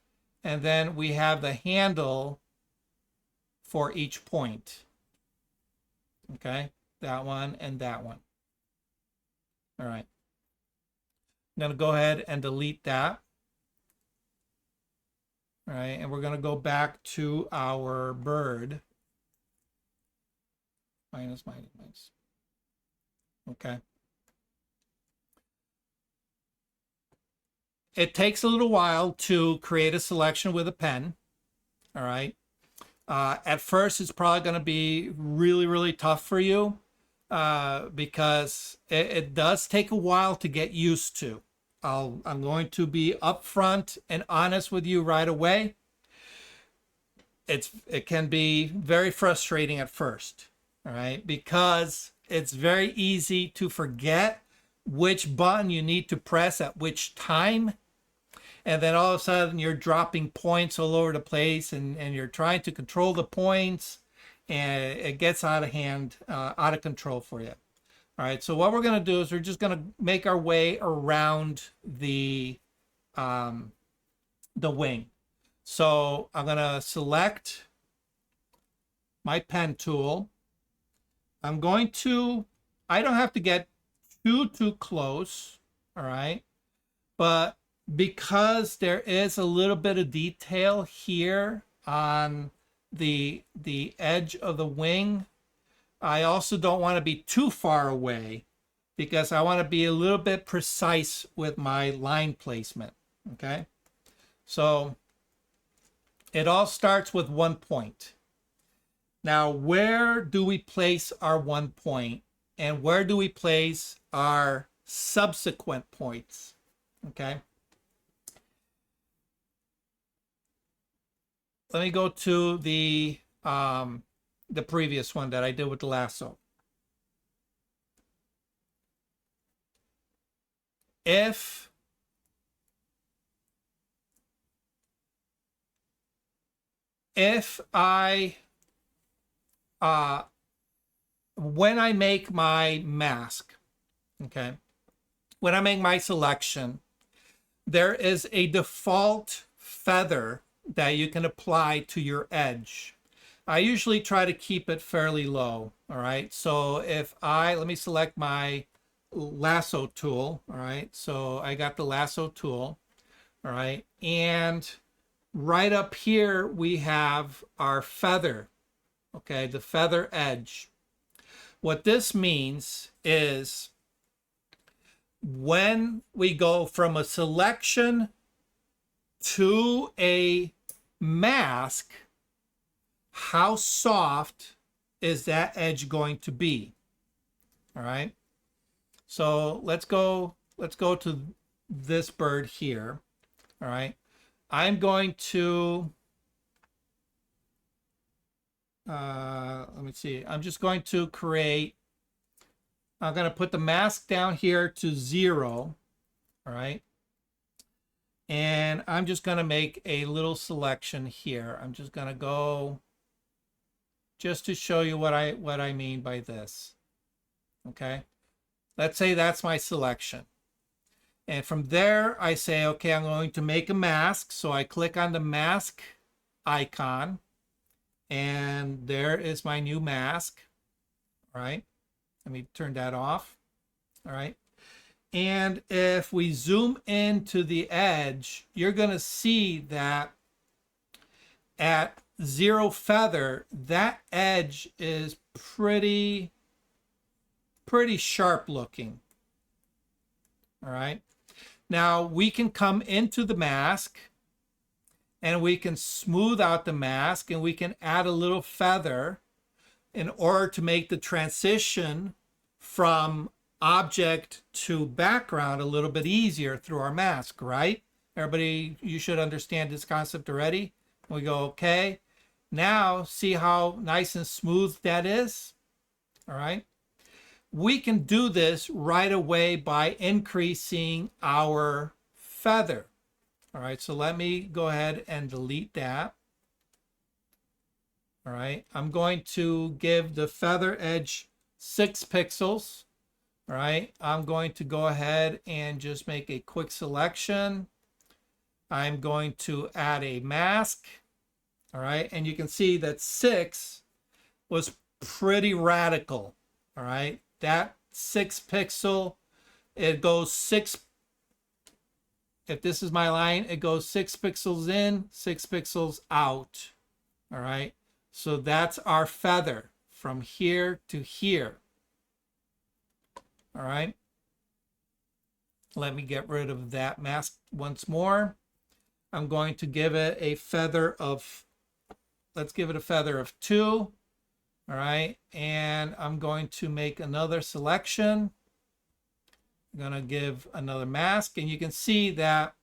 and then we have the handle for each point. Okay, that one and that one. All right. I'm going to go ahead and delete that. All right, and we're going to go back to our bird. Minus. Okay. It takes a little while to create a selection with a pen. All right. At first, it's probably going to be really, really tough for you because it does take a while to get used to. I'm going to be upfront and honest with you right away. It can be very frustrating at first. All right, because it's very easy to forget which button you need to press at which time. And then all of a sudden you're dropping points all over the place and you're trying to control the points and it gets out of hand, out of control for you. All right, so what we're going to do is we're just going to make our way around the wing. So I'm going to select my pen tool. I don't have to get too close, all right? But because there is a little bit of detail here on the edge of the wing, I also don't want to be too far away because I want to be a little bit precise with my line placement, okay? So it all starts with 1 point. Now, where do we place our 1 point and where do we place our subsequent points, okay? Let me go to the previous one that I did with the lasso. If I when I make my mask, okay, when I make my selection, there is a default feather that you can apply to your edge. I usually try to keep it fairly low, all right? So let me select my lasso tool, all right? So I got the lasso tool, all right? And right up here, we have our feather, okay? The feather edge. What this means is when we go from a selection to a mask, how soft is that edge going to be? All right. So let's go to this bird here. All right. I'm going to let me see. I'm just going to I'm going to put the mask down here to 0. All right. And I'm just going to make a little selection here. I'm just going to go just to show you what I mean by this. Okay. Let's say that's my selection. And from there, I say, okay, I'm going to make a mask. So I click on the mask icon. And there is my new mask. All right. Let me turn that off. All right. And if we zoom into the edge, you're going to see that at 0 feather, that edge is pretty sharp looking. All right. Now we can come into the mask and we can smooth out the mask and we can add a little feather in order to make the transition from object to background a little bit easier through our mask, right? Everybody, you should understand this concept already. We go, okay. Now see how nice and smooth that is? All right. We can do this right away by increasing our feather. All right, so let me go ahead and delete that. All right, I'm going to give the feather edge 6 pixels. All right, I'm going to go ahead and just make a quick selection. I'm going to add a mask. All right, and you can see that 6 was pretty radical. All right, that 6 pixel, it goes 6. If this is my line, it goes 6 pixels in, 6 pixels out. All right, so that's our feather from here to here. All right, let me get rid of that mask once more. I'm going to give it a feather of, let's give it a feather of 2. All right, and I'm going to make another selection. I'm going to give another mask, and you can see that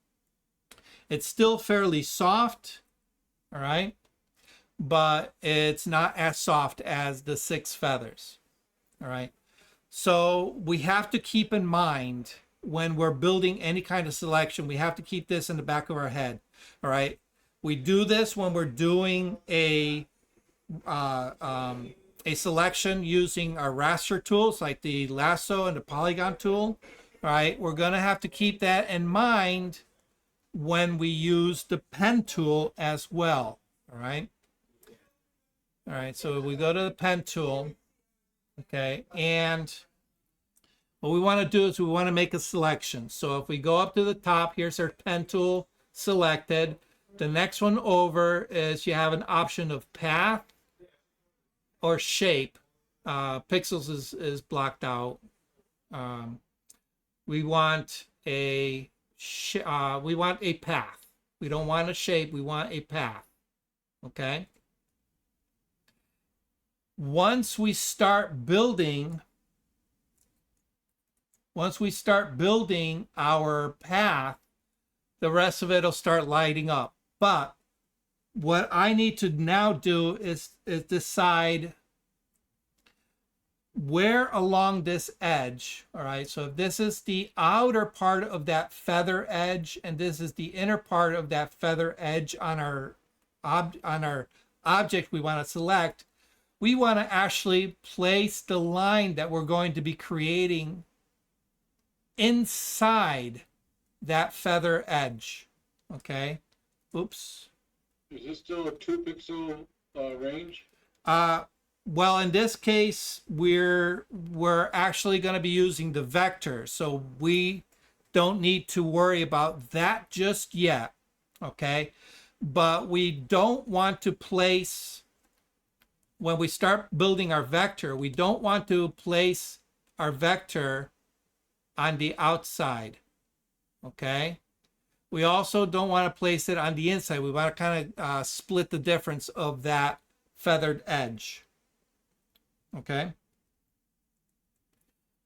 it's still fairly soft, all right, but it's not as soft as the 6 feathers, all right. So we have to keep in mind when we're building any kind of selection, we have to keep this in the back of our head, all right. We do this when we're doing a selection using our raster tools like the lasso and the polygon tool. All right, we're going to have to keep that in mind when we use the pen tool as well. All right. All right, so we go to the pen tool. Okay, and what we want to do is we want to make a selection. So if we go up to the top, here's our pen tool selected. The next one over is you have an option of path or shape. Pixels is blocked out. We want a path. We don't want a shape. We want a path. Okay. Once we start building our path, the rest of it will start lighting up. But what I need to now do is decide where along this edge. All right, so if this is the outer part of that feather edge and this is the inner part of that feather edge on our object we want to select, we want to actually place the line that we're going to be creating inside that feather edge. Okay, oops. Is this still a 2 pixel range? Well, in this case, we're actually going to be using the vector, so we don't need to worry about that just yet, okay? But we don't want to place, when we start building our vector, we don't want to place our vector on the outside, okay? We also don't want to place it on the inside. We want to kind of split the difference of that feathered edge. Okay,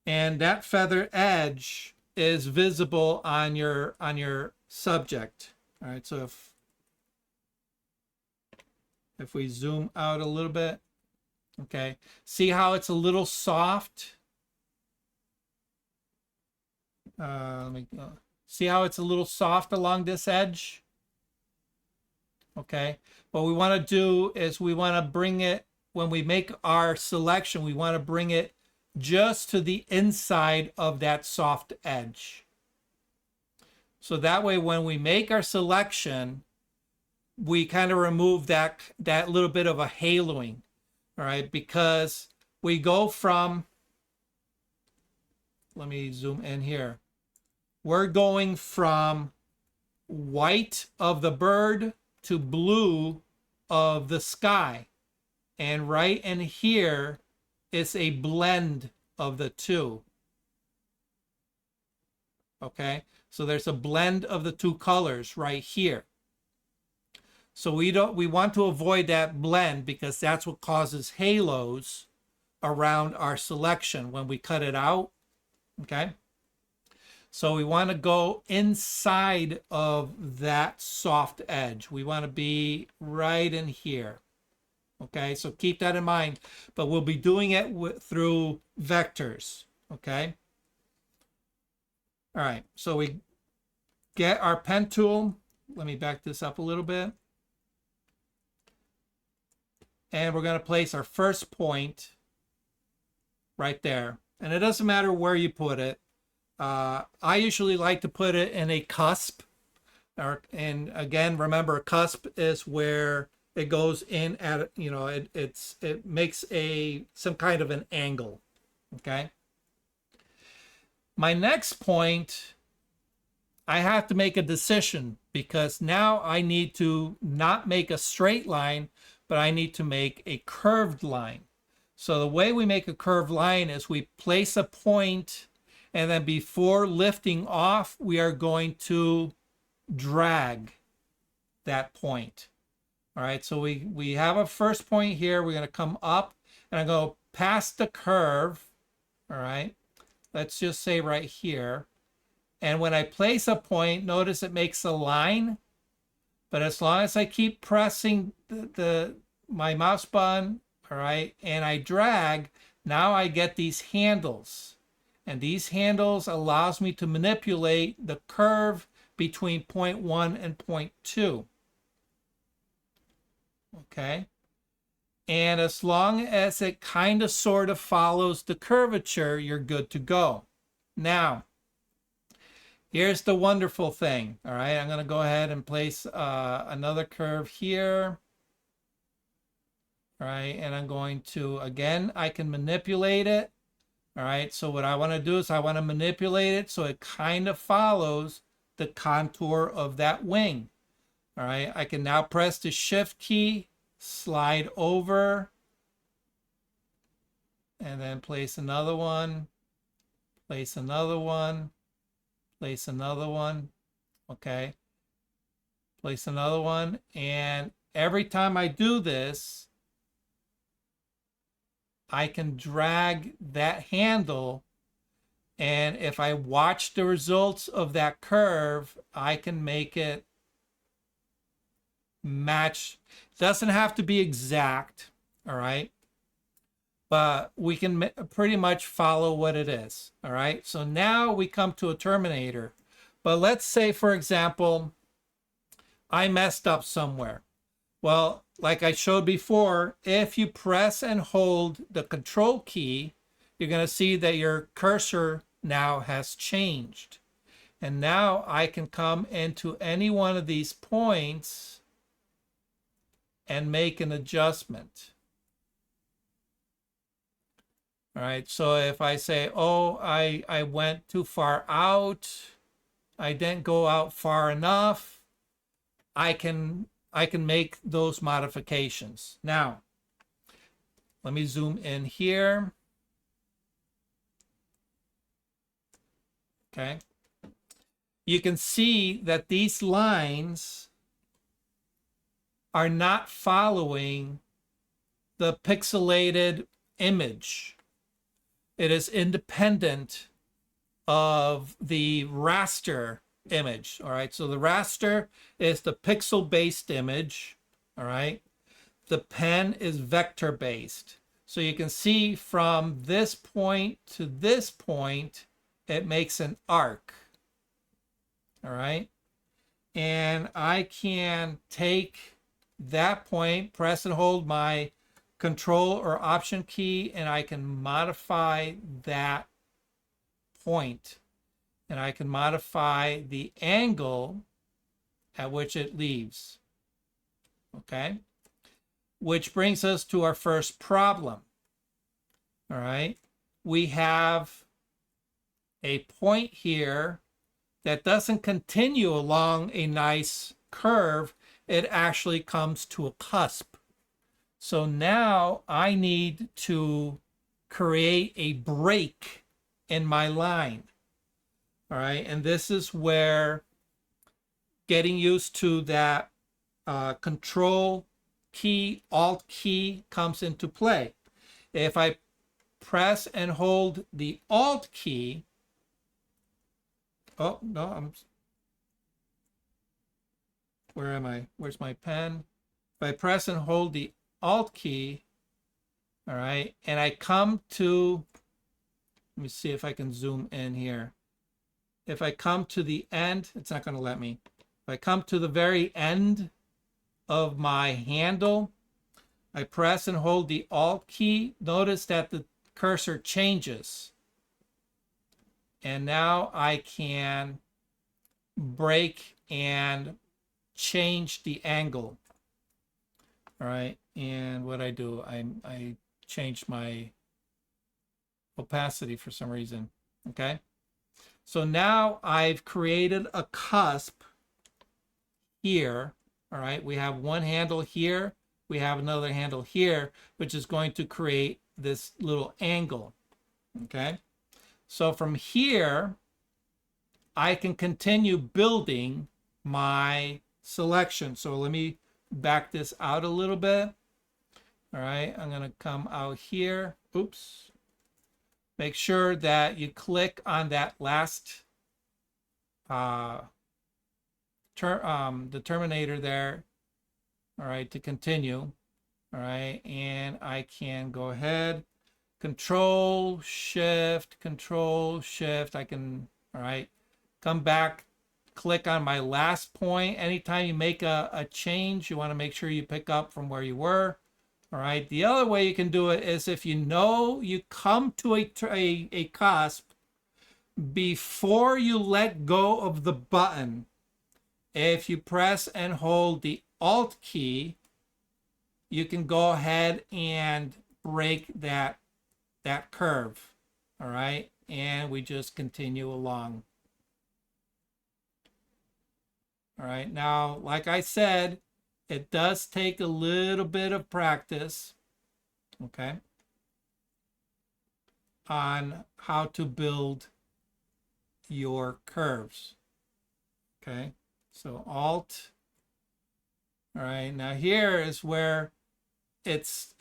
and that feather edge is visible on your subject. All right, so if we zoom out a little bit, okay, see how it's a little soft. See how it's a little soft along this edge. Okay, what we want to do is we want to bring it. When we make our selection, we want to bring it just to the inside of that soft edge. So that way, when we make our selection, we kind of remove that little bit of a haloing, all right? Because we go from, let me zoom in here. we're going from white of the bird to blue of the sky. And right in here, it's a blend of the two. Okay, so there's a blend of the two colors right here. So we want to avoid that blend because that's what causes halos around our selection when we cut it out. Okay, so we want to go inside of that soft edge. We want to be right in here. Okay, so keep that in mind, but we'll be doing it through vectors. Okay, all right, so we get our pen tool. Let me back this up a little bit. And we're going to place our first point right there. And it doesn't matter where you put it. I usually like to put it in a cusp. And again, remember, a cusp is where it goes in at, you know, it makes some kind of an angle. Okay. My next point, I have to make a decision because now I need to not make a straight line, but I need to make a curved line. So the way we make a curved line is we place a point, and then before lifting off, we are going to drag that point. All right, so we have a first point here. We're going to come up, and I'm going to pass the curve. All right, let's just say right here. And when I place a point, notice it makes a line. But as long as I keep pressing my mouse button, all right, and I drag, now I get these handles. And these handles allows me to manipulate the curve between point 1 and point 2. Okay. And as long as it kind of sort of follows the curvature, you're good to go. Now, here's the wonderful thing. All right, I'm going to go ahead and place another curve here. All right, and I'm going to, again, I can manipulate it. All right, so what I want to do is I want to manipulate it so it kind of follows the contour of that wing. All right, I can now press the shift key, slide over, and then place another one, place another one, place another one, okay, place another one, and every time I do this, I can drag that handle, and if I watch the results of that curve, I can make it match. It doesn't have to be exact, all right, but we can pretty much follow what it is. All right, so now we come to a terminator. But let's say, for example, I messed up somewhere. Well, like I showed before, if you press and hold the control key, you're going to see that your cursor now has changed. And now I can come into any one of these points and make an adjustment. All right, so if I say, oh, I went too far out, I didn't go out far enough, I can make those modifications. Now, let me zoom in here. Okay. You can see that these lines are not following the pixelated image. It is independent of the raster image. All right, so the raster is the pixel-based image. All right, the pen is vector-based. So you can see from this point to this point, it makes an arc. All right, and I can take that point, press and hold my control or option key, and I can modify that point. And I can modify the angle at which it leaves. Okay? Which brings us to our first problem. All right? We have a point here that doesn't continue along a nice curve. It actually comes to a cusp. So now I need to create a break in my line. All right, and this is where getting used to that control key, alt key comes into play. If I press and hold the alt key, oh no, where am I? Where's my pen? If I press and hold the alt key, all right, and I come to, let me see if I can zoom in here. If I come to the end, it's not going to let me. If I come to the very end of my handle, I press and hold the alt key. Notice that the cursor changes. And now I can break and change the angle. All right, and what I do, I changed my opacity for some reason. Okay, so now I've created a cusp here. All right, we have one handle here, we have another handle here, which is going to create this little angle. Okay, so from here I can continue building my selection. So let me back this out a little bit. All right, I'm going to come out here. Oops. Make sure that you click on that last the terminator there. All right, to continue. All right, and I can go ahead, Control Shift. I can, all right, come back, click on my last point. Anytime you make a change, you want to make sure you pick up from where you were. All right, the other way you can do it is if you know you come to a cusp before you let go of the button. If you press and hold the alt key, you can go ahead and break that curve. All right, and we just continue along. All right, now, like I said, it does take a little bit of practice, okay, on how to build your curves. Okay, so Alt. All right, now here is where it's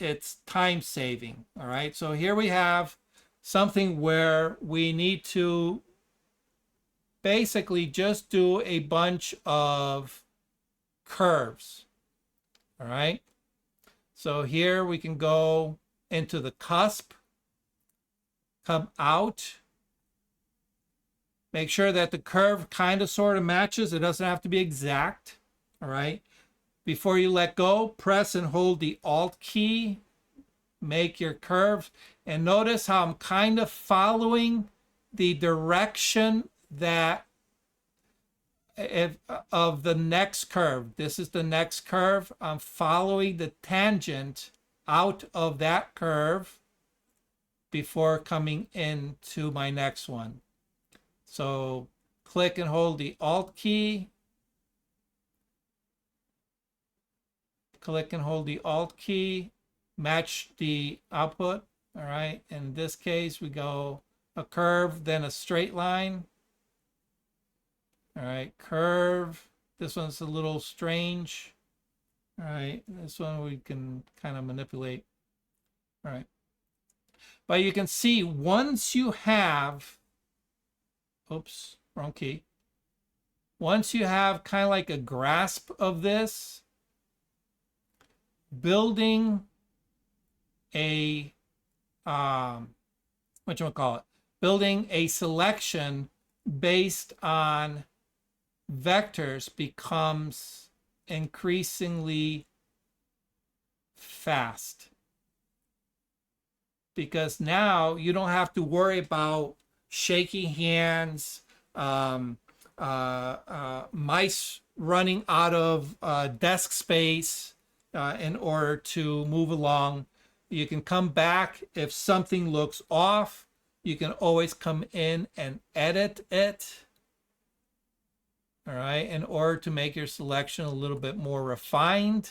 time saving. All right, so here we have something where we need to basically just do a bunch of curves. All right, so here we can go into the cusp, come out, make sure that the curve kind of sort of matches. It doesn't have to be exact. All right, before you let go, press and hold the alt key, make your curve, and notice how I'm kind of following the direction that of the next curve. This is the next curve. I'm following the tangent out of that curve before coming into my next one. So click and hold the alt key. Click and hold the alt key. Match the output. All right. In this case, we go a curve, then a straight line. All right, curve. This one's a little strange. All right, this one we can kind of manipulate. All right. But you can see once you have, oops, wrong key. Once you have kind of like a grasp of this, building a, building a selection based on vectors becomes increasingly fast, because now you don't have to worry about shaking hands, mice running out of desk space in order to move along. You can come back if something looks off. You can always come in and edit it. all right, in order to make your selection a little bit more refined.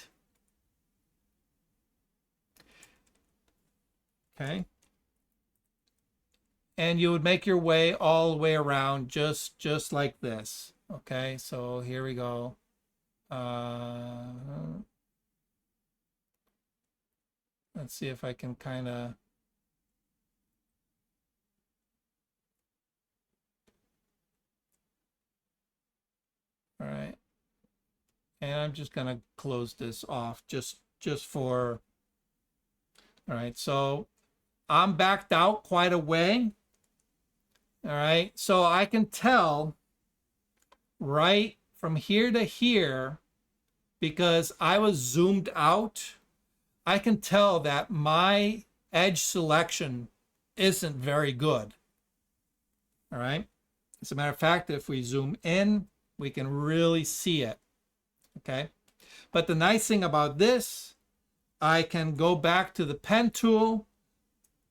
Okay. And you would make your way all the way around just like this. Okay, so here we go. Let's see if I can kind of all right. And I'm just gonna close this off just for all right. So I'm backed out quite a way. All right, so I can tell right from here to here, because I was zoomed out, I can tell that my edge selection isn't very good. All right. As a matter of fact, if we zoom in, we can really see it. Okay. But the nice thing about this, I can go back to the pen tool,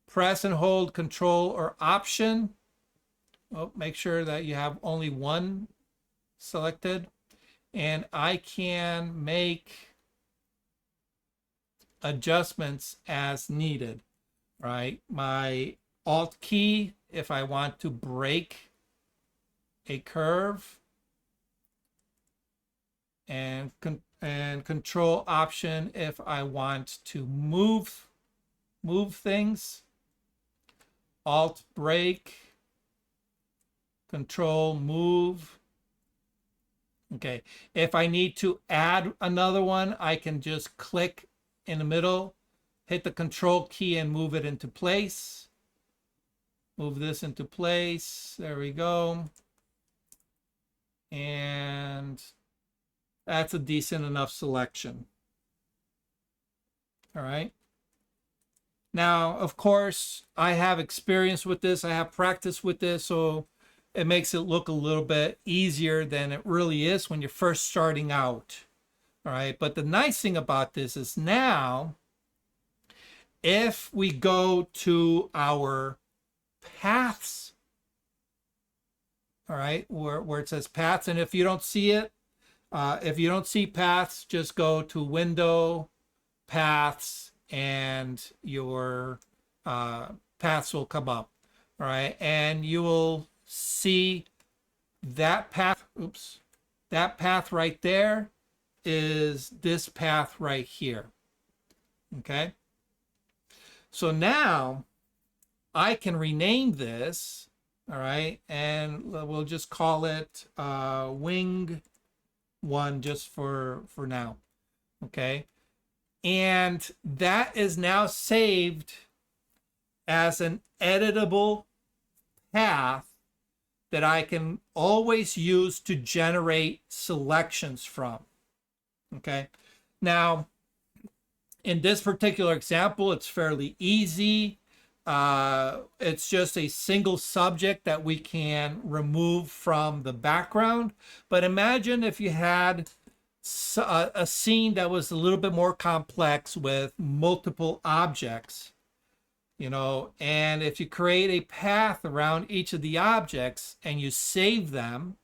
press and hold Control or Option. Oh, make sure that you have only one selected. And I can make adjustments as needed, right? My Alt key, if I want to break a curve, and Control Option if I want to move things. Alt break, Control move. Okay, if I need to add another one, I can just click in the middle, hit the Control key and move it into place. Move this into place. There we go. And that's a decent enough selection. All right. Now, of course, I have experience with this. I have practice with this, so it makes it look a little bit easier than it really is when you're first starting out. All right. But the nice thing about this is now, if we go to our paths, all right, where it says paths, and if you don't see it, if you don't see paths, just go to Window, Paths, and your paths will come up. All right, and you will see that path. Oops, that path right there is this path right here. Okay, so now I can rename this. All right, and we'll just call it Wing 1 just for now. Okay, and that is now saved as an editable path that I can always use to generate selections from. Okay, now in this particular example, it's fairly easy. It's just a single subject that we can remove from the background. But imagine if you had a scene that was a little bit more complex with multiple objects, you know, and if you create a path around each of the objects and you save them,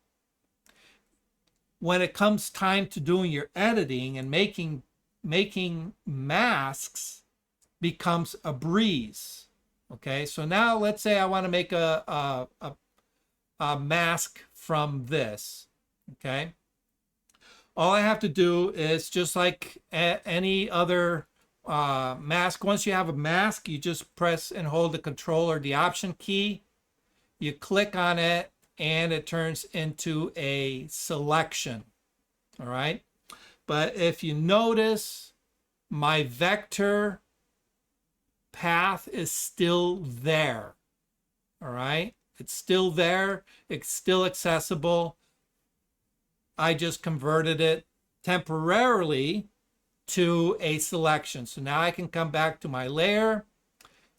when it comes time to doing your editing and making masks becomes a breeze. Okay, so now let's say I want to make a mask from this. Okay, all I have to do is just like any other mask. Once you have a mask, you just press and hold the Control or the Option key. You click on it and it turns into a selection. All right, but if you notice, my vector path is still there. All right, it's still there, it's still accessible. I just converted it temporarily to a selection. So now I can come back to my layer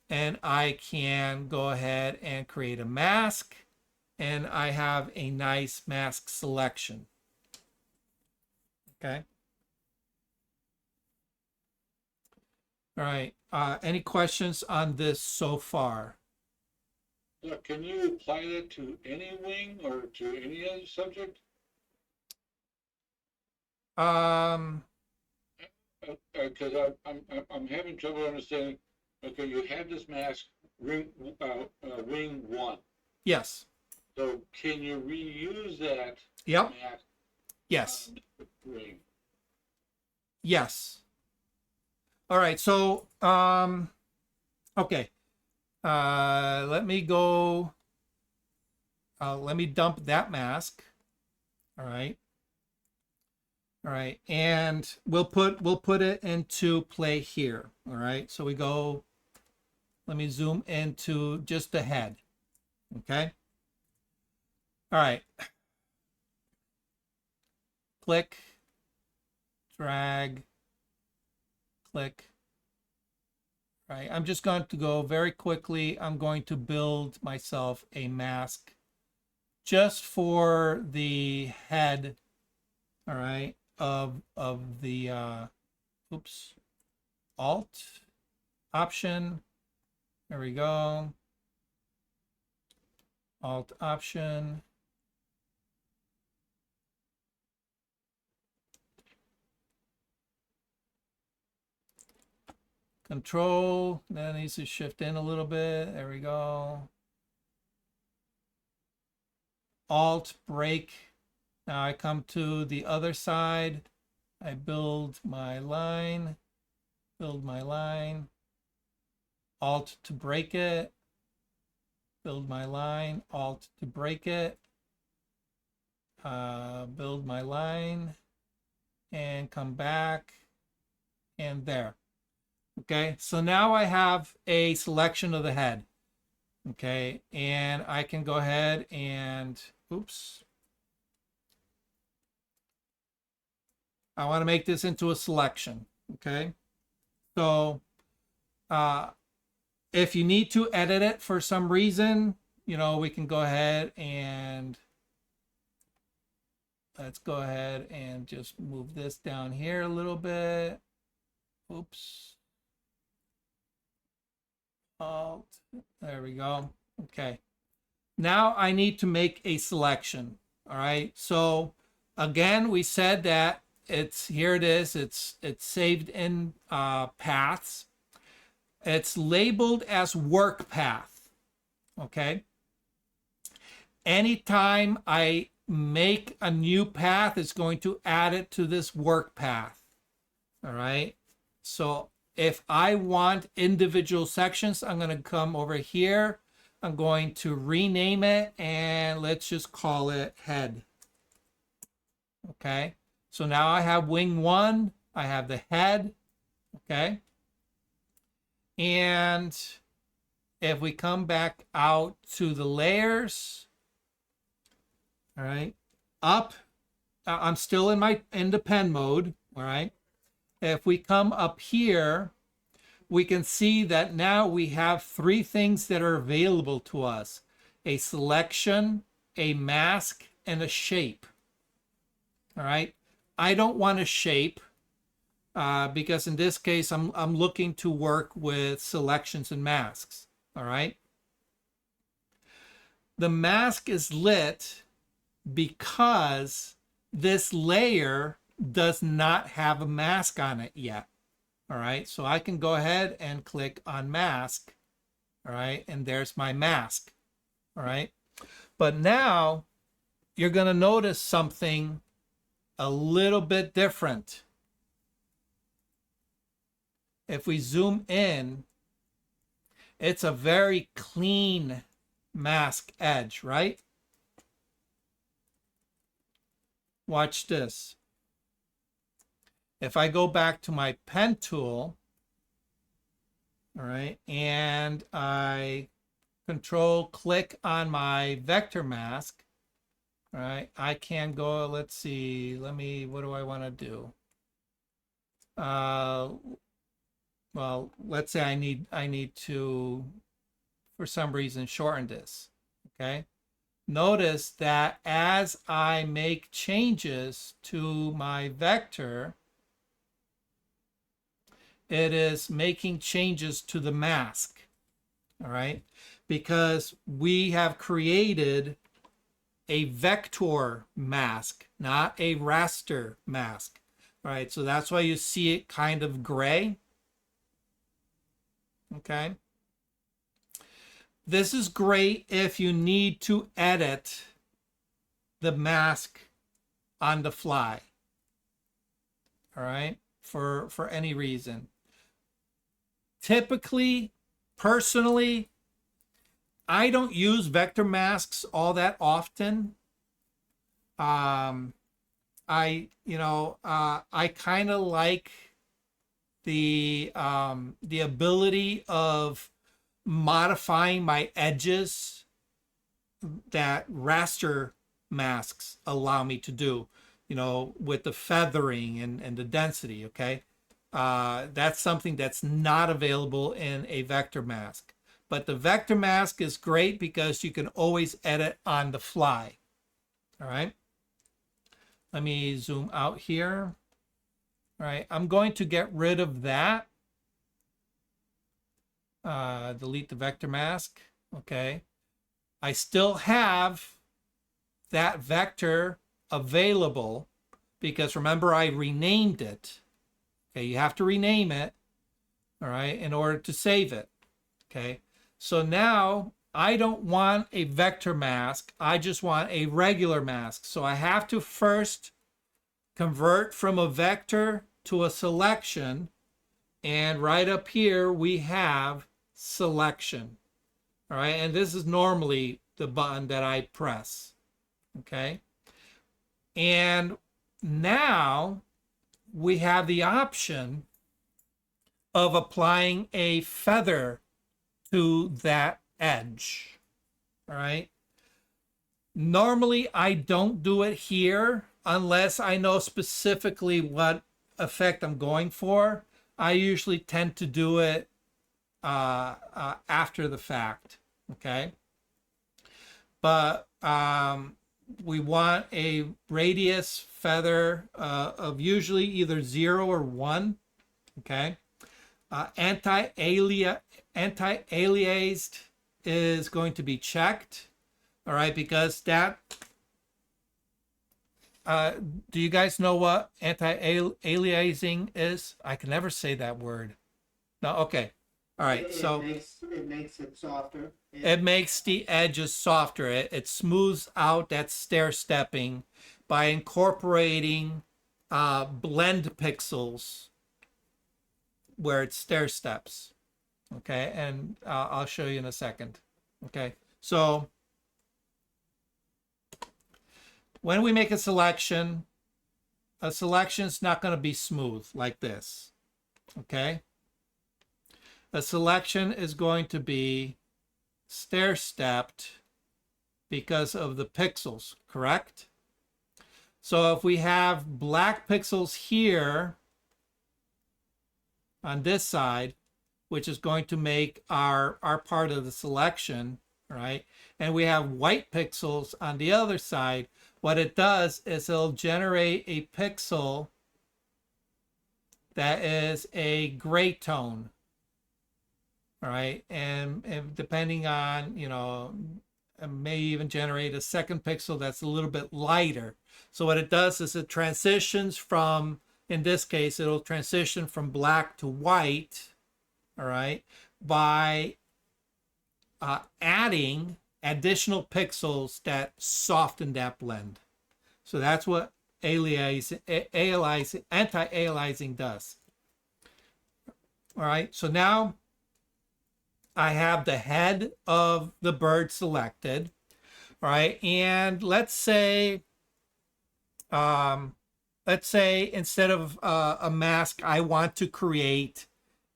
and I can go ahead and create a mask, and I have a nice mask selection. Okay. All right. Any questions on this so far? Yeah, can you apply that to any wing or to any other subject? Um, Because I'm having trouble understanding. Okay, you have this mask wing one. yes. So can you reuse that Yep. mask Yes. on wing? Yes. All right. So, okay. Let me go. Let me dump that mask. All right. All right. And we'll put it into play here. All right. So we go, let me zoom into just the head. Okay. All right. Click, drag, click. All right. I'm just going to go very quickly. I'm going to build myself a mask just for the head. All right. Of the oops, Alt, Option. There we go. Alt, Option. Control. That needs to shift in a little bit. There we go. Alt, break. Now I come to the other side. I build my line. Build my line. Alt to break it. Build my line. Alt to break it. Build my line. And come back. And there. Okay, so now I have a selection of the head. Okay, and I can go ahead and, oops. I want to make this into a selection. Okay, so if you need to edit it for some reason, you know, we can go ahead and let's go ahead and just move this down here a little bit. Oops. Alt. There we go. Okay. Now I need to make a selection. All right. So again, we said that here it is. It's saved in paths. It's labeled as work path. Okay. Anytime I make a new path, it's going to add it to this work path. All right. So if I want individual sections, I'm going to come over here. I'm going to rename it and let's just call it head. Okay. So now I have wing one. I have the head. Okay. And if we come back out to the layers, all right, up, I'm still in the pen mode. All right. If we come up here, we can see that now we have three things that are available to us: a selection, a mask, and a shape. All right. I don't want a shape because in this case, I'm looking to work with selections and masks. All right. The mask is lit because this layer does not have a mask on it yet. All right, so I can go ahead and click on mask. All right, and there's my mask. All right, but now you're going to notice something a little bit different. If we zoom in, it's a very clean mask edge, right? Watch this. If I go back to my pen tool, all right, and I control click on my vector mask, all right, I can go, let's see, what do I want to do? Well, let's say I need to, for some reason, shorten this, okay? Notice that as I make changes to my vector, it is making changes to the mask, all right? Because we have created a vector mask, not a raster mask. All right, so that's why you see it kind of gray. Okay. This is great if you need to edit the mask on the fly. All right, for any reason. Typically, personally, I don't use vector masks all that often. I kind of like the ability of modifying my edges that raster masks allow me to do, with the feathering and the density. Okay. That's something that's not available in a vector mask. But the vector mask is great because you can always edit on the fly. All right. Let me zoom out here. All right. I'm going to get rid of that. Delete the vector mask. Okay. I still have that vector available because remember I renamed it. Okay. You have to rename it. All right. In order to save it. Okay. So now I don't want a vector mask. I just want a regular mask. So I have to first convert from a vector to a selection. And right up here, we have selection. All right. And this is normally the button that I press. Okay. And now we have the option of applying a feather to that edge. All right. Normally, I don't do it here unless I know specifically what effect I'm going for. I usually tend to do it after the fact. Okay. But we want a radius feather of usually either 0 or 1. Okay. Anti-aliased is going to be checked. All right, because that. Do you guys know what anti-aliasing is? I can never say that word. No, okay. All right, It makes it softer. It makes the edges softer. It smooths out that stair stepping by incorporating blend pixels where it stair steps. Okay, and I'll show you in a second. Okay, so when we make a selection is not going to be smooth like this. Okay, a selection is going to be stair stepped because of the pixels, correct? So if we have black pixels here on this side, which is going to make our part of the selection, right? And we have white pixels on the other side. What it does is it'll generate a pixel that is a gray tone, all right? And depending on, it may even generate a second pixel that's a little bit lighter. So what it does is it transitions from, in this case, it'll transition from black to white, all right, by adding additional pixels that soften that blend. So that's what anti-aliasing does. All right, so now I have the head of the bird selected. All right, and let's say instead of a mask, I want to create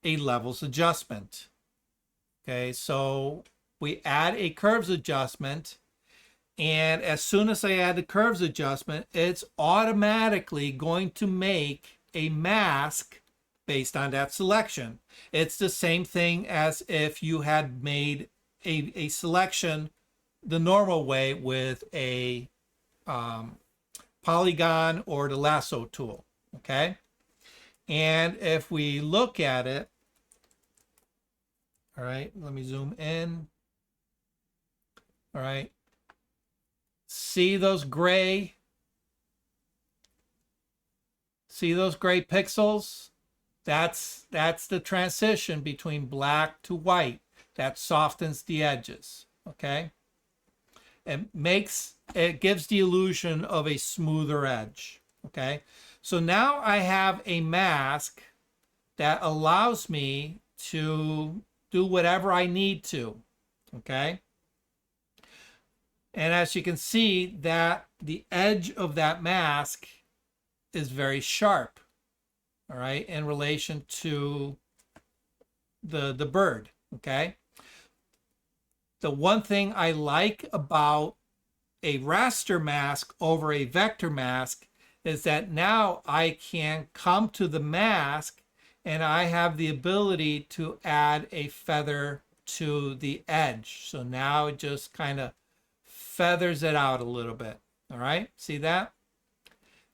a levels adjustment. Okay, so we add a curves adjustment, and as soon as I add the curves adjustment, it's automatically going to make a mask based on that selection. It's the same thing as if you had made a selection the normal way with a polygon or the lasso tool. Okay, and if we look at it, all right, let me zoom in. All right, see those gray See those gray pixels? That's the transition between black to white. That softens the edges, okay? It gives the illusion of a smoother edge, okay? So now I have a mask that allows me to do whatever I need to, okay? And as you can see, that the edge of that mask is very sharp, all right, in relation to the bird, okay? The one thing I like about a raster mask over a vector mask is that now I can come to the mask and I have the ability to add a feather to the edge. So now it just kind of feathers it out a little bit. All right, see that?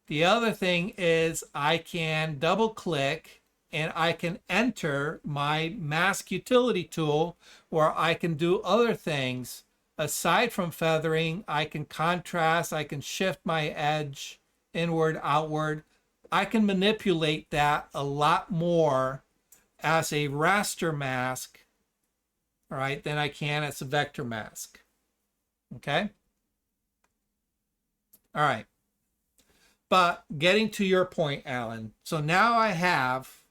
The other thing is I can double click and I can enter my mask utility tool where I can do other things. Aside from feathering, I can contrast, I can shift my edge inward, outward. I can manipulate that a lot more as a raster mask, all right, than I can as a vector mask. Okay? All right. But getting to your point, Alan, so now I have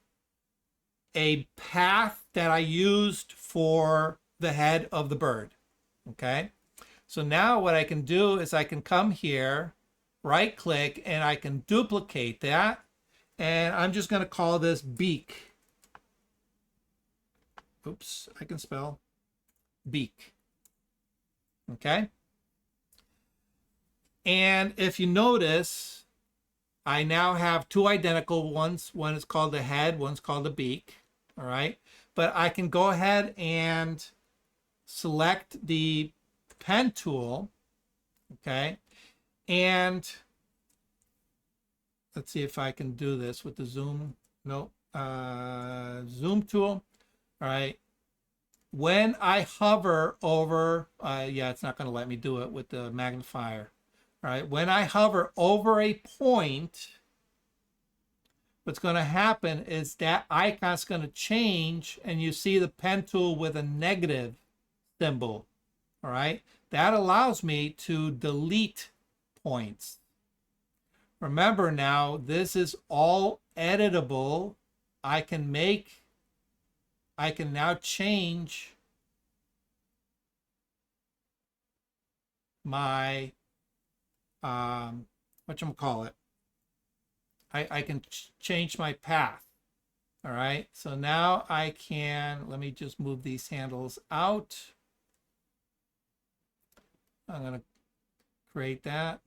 a path that I used for the head of the bird. Okay? So now what I can do is I can come here, right click, and I can duplicate that. And I'm just going to call this beak. Oops, I can spell beak. Okay? And if you notice, I now have two identical ones. One is called the head, one's called the beak. All right? But I can go ahead and select the pen tool. Okay? And let's see if I can do this with the zoom. No, zoom tool. All right. When I hover over, yeah, it's not going to let me do it with the magnifier. All right. When I hover over a point, what's going to happen is that icon's going to change, and you see the pen tool with a negative symbol. All right. That allows me to delete points. Remember now, this is all editable. I can now change my, whatchamacallit. I can change my path. All right, so now I can, let me just move these handles out. I'm gonna create that.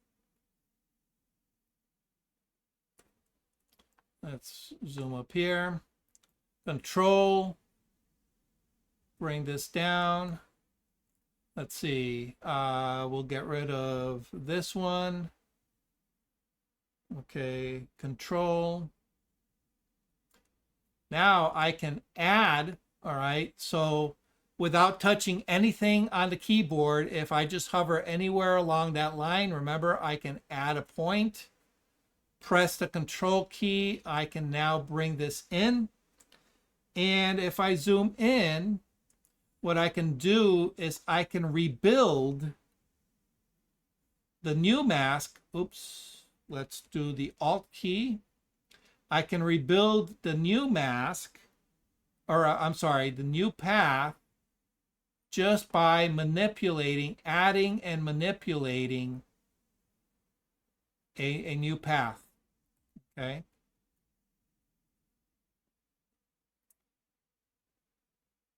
Let's zoom up here. Control, bring this down. Let's see, we'll get rid of this one. Okay, control. Now I can add, all right, so without touching anything on the keyboard, if I just hover anywhere along that line, remember I can add a point. Press the control key, I can now bring this in. And if I zoom in, what I can do is I can rebuild the new mask. Oops, let's do the Alt key. I can rebuild the new mask, or I'm sorry, the new path, just by manipulating, adding and manipulating a new path. Okay.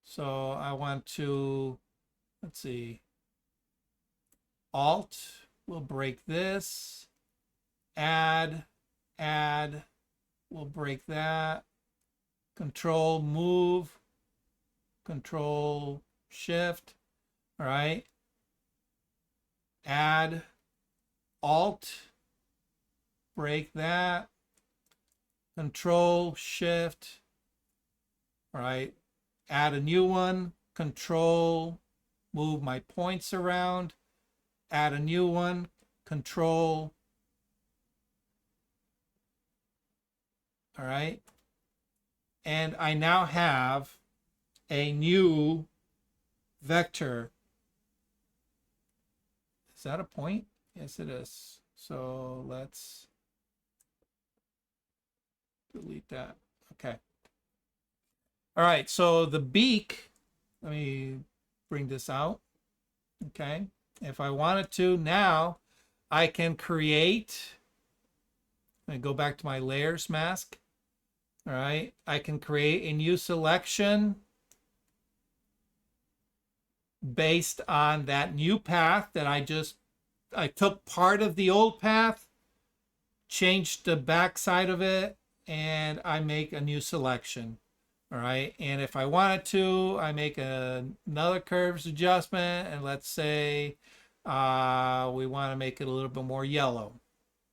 So I want to, let's see, Alt will break this, add, we'll break that, Control, move, Control, shift, all right, add, Alt, break that, Control, shift, all right, add a new one, Control, move my points around, add a new one, Control, All right. And I now have a new vector. Is that a point? Yes, it is. So let's delete that. Okay. All right. So the beak, let me bring this out. Okay. If I wanted to, now I can create, let me go back to my layers mask. All right. I can create a new selection based on that new path that I took part of the old path, changed the back side of it, and I make a new selection. All right. And if I wanted to, I make another curves adjustment, and let's say we want to make it a little bit more yellow.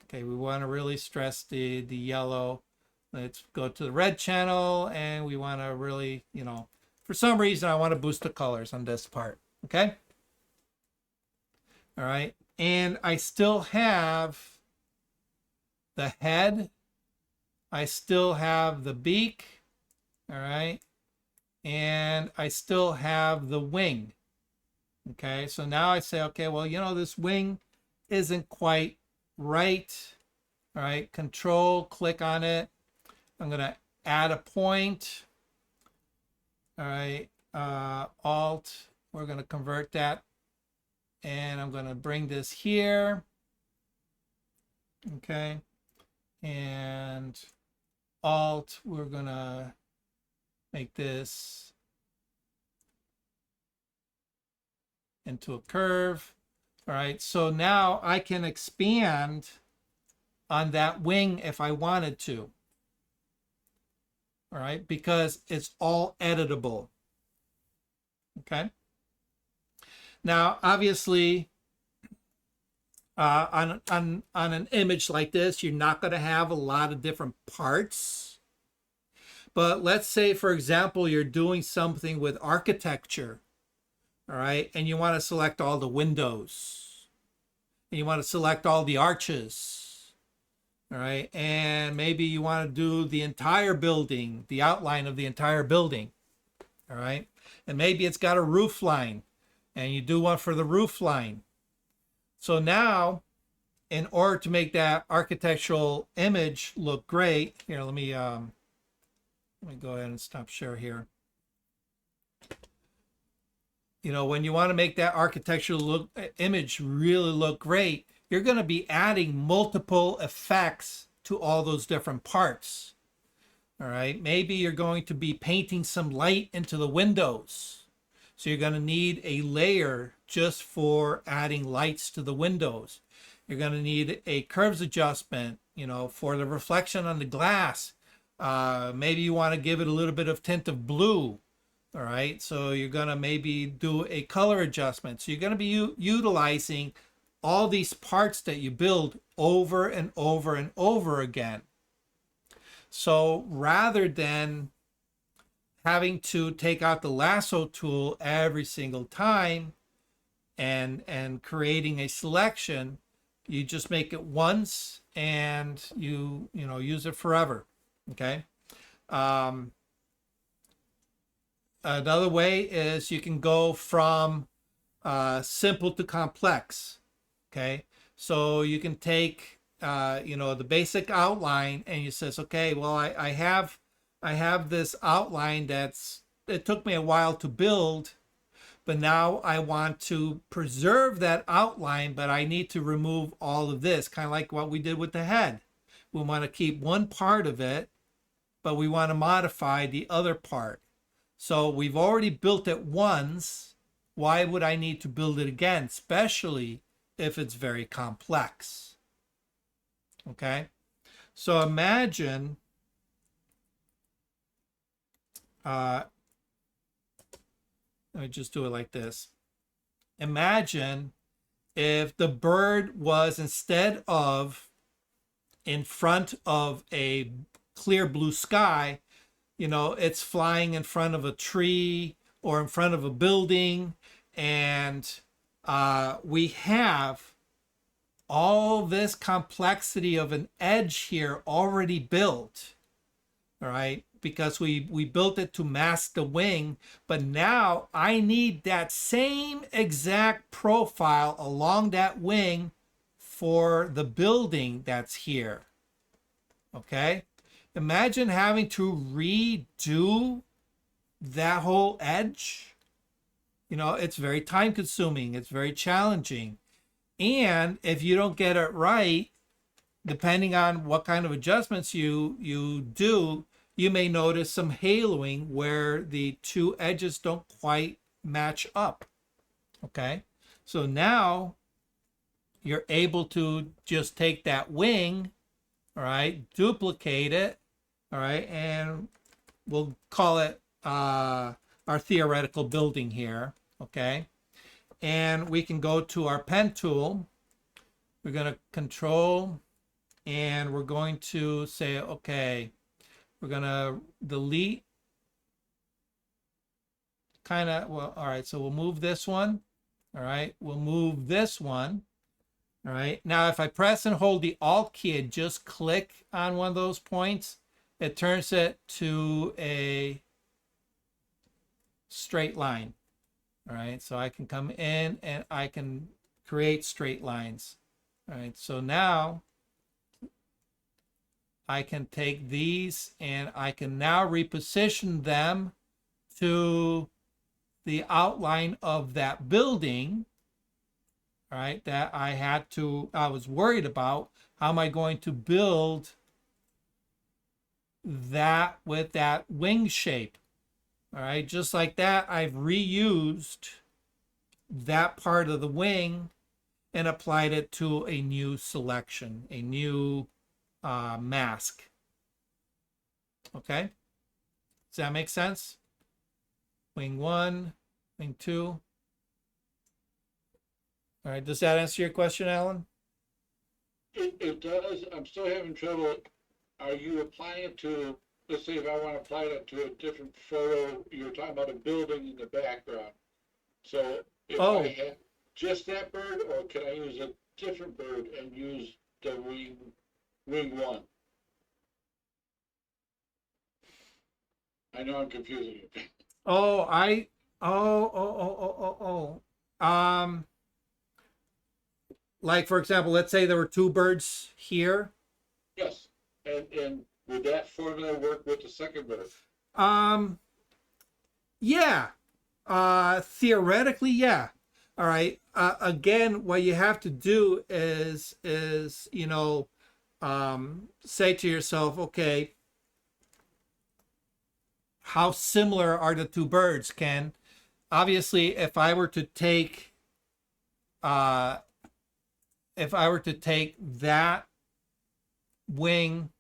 Okay. We want to really stress the yellow. Let's go to the red channel, and we want to really, for some reason, I want to boost the colors on this part. Okay. All right. And I still have the head. I still have the beak. All right. And I still have the wing. Okay. So now I say, okay, well, this wing isn't quite right. All right. Control, click on it. I'm going to add a point. All right. Alt. We're going to convert that. And I'm going to bring this here. Okay. And Alt. We're going to make this into a curve. All right. So now I can expand on that wing if I wanted to. All right, because it's all editable. Okay. Now, obviously, on an image like this, you're not going to have a lot of different parts. But let's say, for example, you're doing something with architecture. All right, and you want to select all the windows, and you want to select all the arches. All right, and maybe you want to do the entire building, the outline of the entire building. All right, and maybe it's got a roof line, and you do one for the roof line. So now, in order to make that architectural image look great, here, let me go ahead and stop share here. When you want to make that architectural image really look great, you're going to be adding multiple effects to all those different parts. All right. Maybe you're going to be painting some light into the windows. So you're going to need a layer just for adding lights to the windows. You're going to need a curves adjustment, for the reflection on the glass. Maybe you want to give it a little bit of tint of blue. All right. So you're going to maybe do a color adjustment. So you're going to be utilizing all these parts that you build over and over and over again. So rather than having to take out the lasso tool every single time and creating a selection, you just make it once and you use it forever. Okay. Another way is you can go from simple to complex. Okay, so you can take the basic outline, and you says, okay, well, I have this outline it took me a while to build, but now I want to preserve that outline, but I need to remove all of this, kind of like what we did with the head. We want to keep one part of it, but we want to modify the other part. So we've already built it once. Why would I need to build it again, especially if it's very complex? Okay, so imagine let me just do it like this. Imagine if the bird was, instead of in front of a clear blue sky, it's flying in front of a tree or in front of a building, and we have all this complexity of an edge here already built. all right, because we built it to mask the wing, but now I need that same exact profile along that wing for the building that's here. Okay, imagine having to redo that whole edge. You know, it's very time consuming, it's very challenging, and if you don't get it right, depending on what kind of adjustments you do, you may notice some haloing where the two edges don't quite match up. Okay, so now you're able to just take that wing, all right, duplicate it, all right, and we'll call it our theoretical building here. Okay, and we can go to our pen tool. We're going to control, and we're going to say, okay, we're going to delete kind of, well, all right, so we'll move this one. All right, we'll move this one. All right, now if I press and hold the Alt key and just click on one of those points, it turns it to a straight line. All right, so I can come in and I can create straight lines. All right, so now I can take these and I can now reposition them to the outline of that building, all right, that I was worried about. How am I going to build that with that wing shape? All right, just like that, I've reused that part of the wing and applied it to a new selection, a new mask. Okay, does that make sense? Wing 1, wing 2. All right, does that answer your question, Alan? It does. I'm still having trouble. Are you applying it to, let's say if I want to apply it to a different photo, you were talking about a building in the background. So if I have just that bird, or can I use a different bird and use the wing 1? I know I'm confusing you. Like for example, let's say there were two birds here. Yes, and would that formula work with the second bird? Yeah. Theoretically, yeah. All right. Again, what you have to do is you know, say to yourself, okay, how similar are the two birds? Ken? Obviously, if I were to take that wing,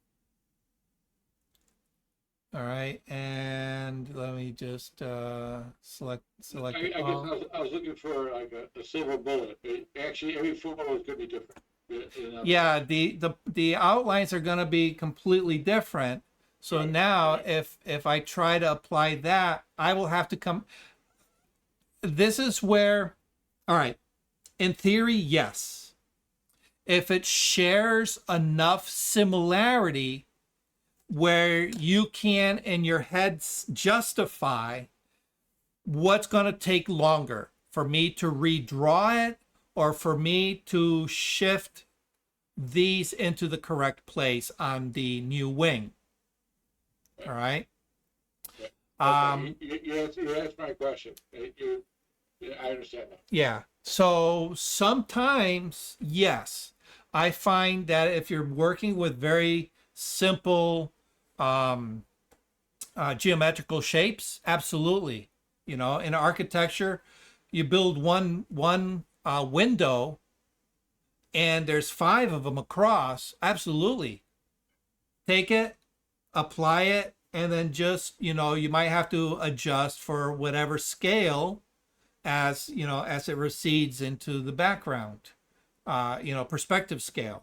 all right, and let me just select. I guess I was looking for like a silver bullet. Actually, every photo is going to be different. Yeah, the outlines are going to be completely different. So right. Now, if I try to apply that, I will have to come. This is where, all right, in theory, yes. If it shares enough similarity where you can, in your head, justify what's going to take longer for me to redraw it or for me to shift these into the correct place on the new wing. All right. You answered my question. I understand that. Yeah. So sometimes, yes, I find that if you're working with very simple geometrical shapes, absolutely. You know, in architecture, you build one window, and there's 5 of them across. Absolutely, take it, apply it, and then just, you know, you might have to adjust for whatever scale as, you know, as it recedes into the background, you know, perspective scale.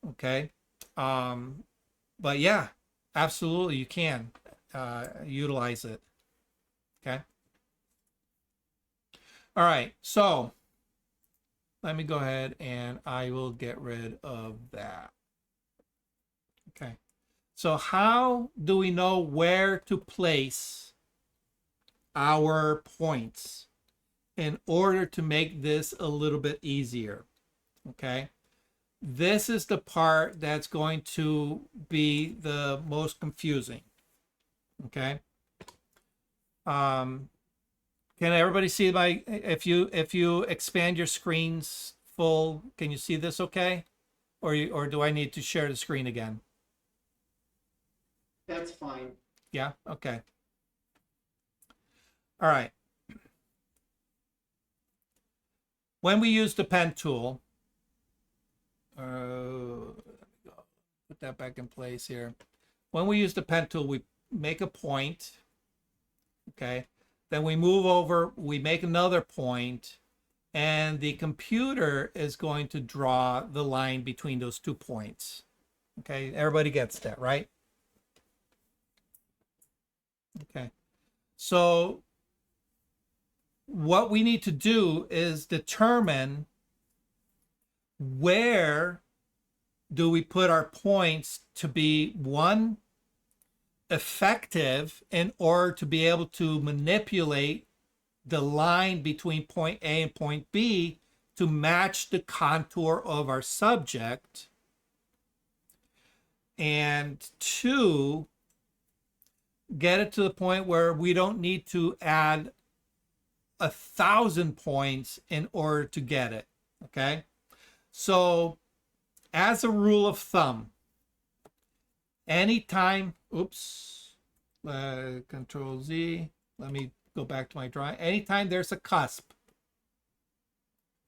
Okay. But yeah, absolutely, you can utilize it. Okay. All right. So let me go ahead and I will get rid of that. Okay. So how do we know where to place our points in order to make this a little bit easier? Okay. This is the part that's going to be the most confusing. Okay. Can everybody see my, if you expand your screens full, can you see this okay? Or do I need to share the screen again? That's fine. Yeah, okay. All right. When we use the pen tool, put that back in place here. When we use the pen tool, we make a point, okay? Then we move over, we make another point, and the computer is going to draw the line between those 2 points. Okay, everybody gets that, right? Okay, so what we need to do is determine where do we put our points to be, one, effective in order to be able to manipulate the line between point A and point B to match the contour of our subject, and two, get it to the point where we don't need to add 1,000 points in order to get it. Okay, so as a rule of thumb, anytime, Control Z, let me go back to my drawing. Anytime there's a cusp,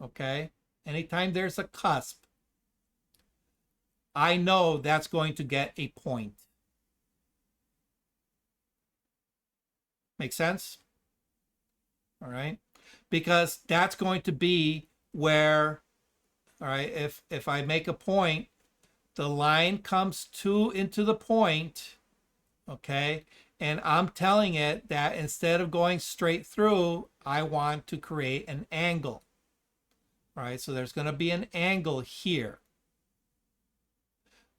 okay, anytime there's a cusp, I know that's going to get a point. Make sense? All right, because that's going to be where, all right, if I make a point, the line comes into the point, okay, and I'm telling it that instead of going straight through, I want to create an angle. All right, so there's going to be an angle here.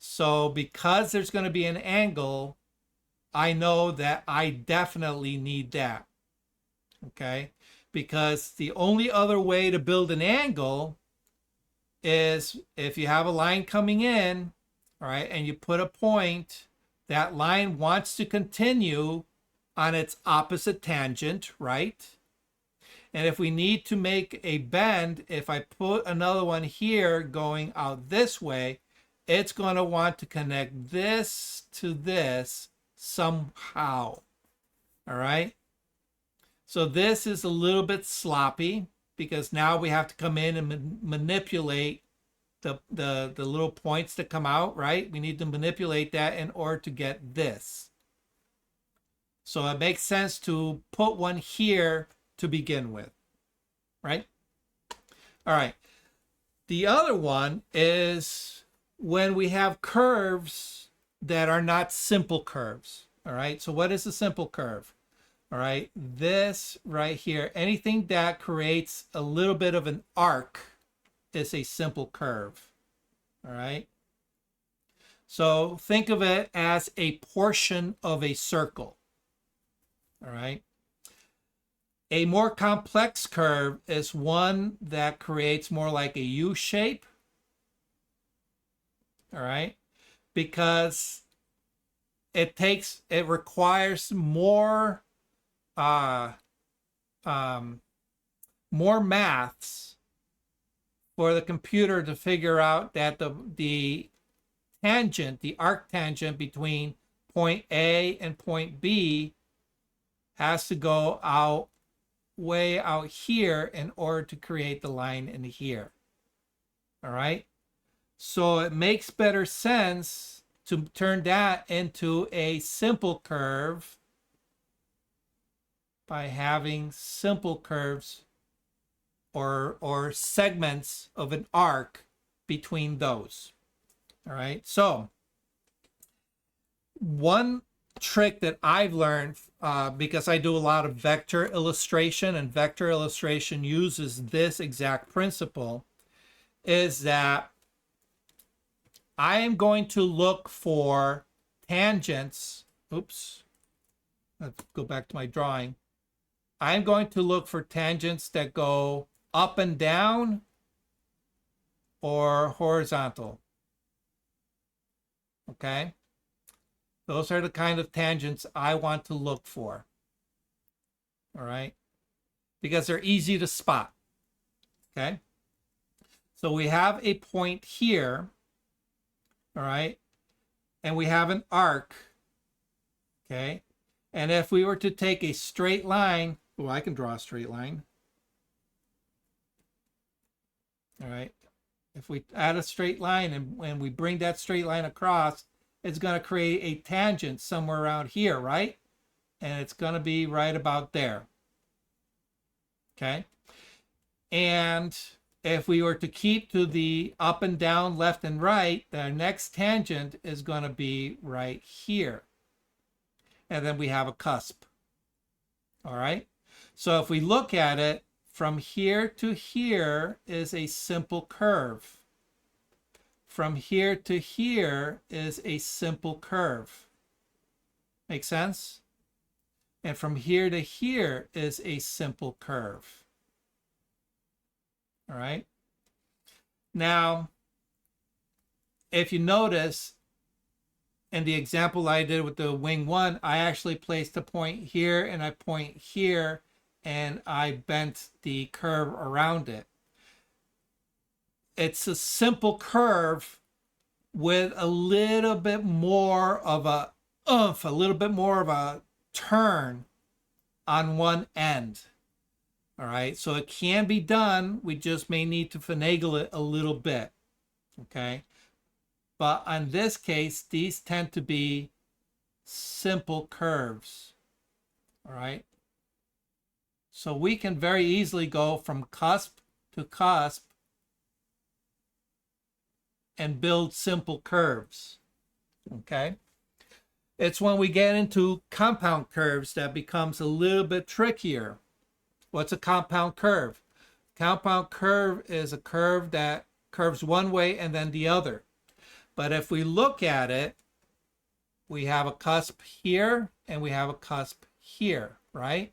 So because there's going to be an angle, I know that I definitely need that. Okay, because the only other way to build an angle is if you have a line coming in, all right, and you put a point, that line wants to continue on its opposite tangent, right? And if we need to make a bend, if I put another one here going out this way, it's going to want to connect this to this somehow. All right. So this is a little bit sloppy because now we have to come in and manipulate the little points that come out, right? We need to manipulate that in order to get this. So it makes sense to put one here to begin with, right? All right. The other one is when we have curves that are not simple curves. All right. So what is a simple curve? All right. This right here, anything that creates a little bit of an arc is a simple curve. All right. So think of it as a portion of a circle. All right. A more complex curve is one that creates more like a U shape. All right. Because it requires more maths for the computer to figure out that the tangent, the arc tangent between point A and point B has to go out way out here in order to create the line in here. All right. So it makes better sense to turn that into a simple curve by having simple curves or segments of an arc between those. All right. So one trick that I've learned, because I do a lot of vector illustration, and vector illustration uses this exact principle, is that I am going to look for tangents. Oops. Let's go back to my drawing. I'm going to look for tangents that go up and down or horizontal. Okay? Those are the kind of tangents I want to look for. All right? Because they're easy to spot. Okay? So we have a point here. All right? And we have an arc. Okay? And if we were to take a straight line, oh, I can draw a straight line. All right. If we add a straight line and when we bring that straight line across, it's going to create a tangent somewhere around here, right? And it's going to be right about there. Okay. And if we were to keep to the up and down, left and right, the next tangent is going to be right here. And then we have a cusp. All right. So if we look at it, from here to here is a simple curve. From here to here is a simple curve. Make sense? And from here to here is a simple curve. All right. Now, if you notice, in the example I did with the wing one, I actually placed a point here and I point here and I bent the curve around it. It's a simple curve with a little bit more of a oomph, a little bit more of a turn on one end. All right, so it can be done. We just may need to finagle it a little bit. Okay, but in this case, these tend to be simple curves. All right. So we can very easily go from cusp to cusp and build simple curves. Okay. It's when we get into compound curves that becomes a little bit trickier. What's a compound curve? Compound curve is a curve that curves one way and then the other. But if we look at it, we have a cusp here and we have a cusp here, right?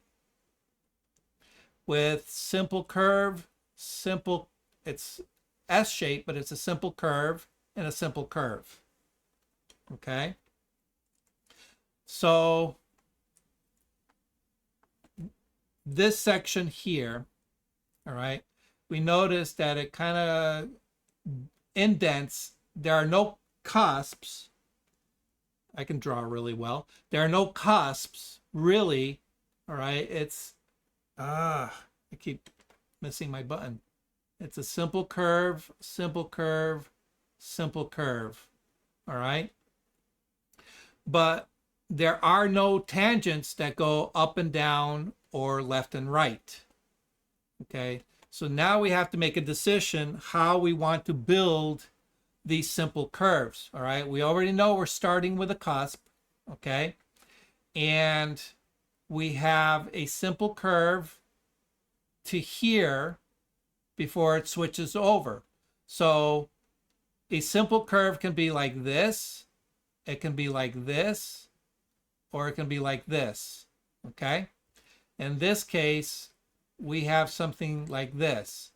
With simple curve, it's S-shaped, but it's a simple curve and a simple curve. Okay. So this section here, all right, we notice that it kind of indents. There are no cusps. I can draw really well. There are no cusps, really. All right, it's I keep missing my button. It's a simple curve, simple curve, simple curve. All right. But there are no tangents that go up and down or left and right. Okay. So now we have to make a decision how we want to build these simple curves. All right. We already know we're starting with a cusp. Okay. And we have a simple curve to here before it switches over. So a simple curve can be like this, it can be like this, or it can be like this. Okay. In this case, we have something like this.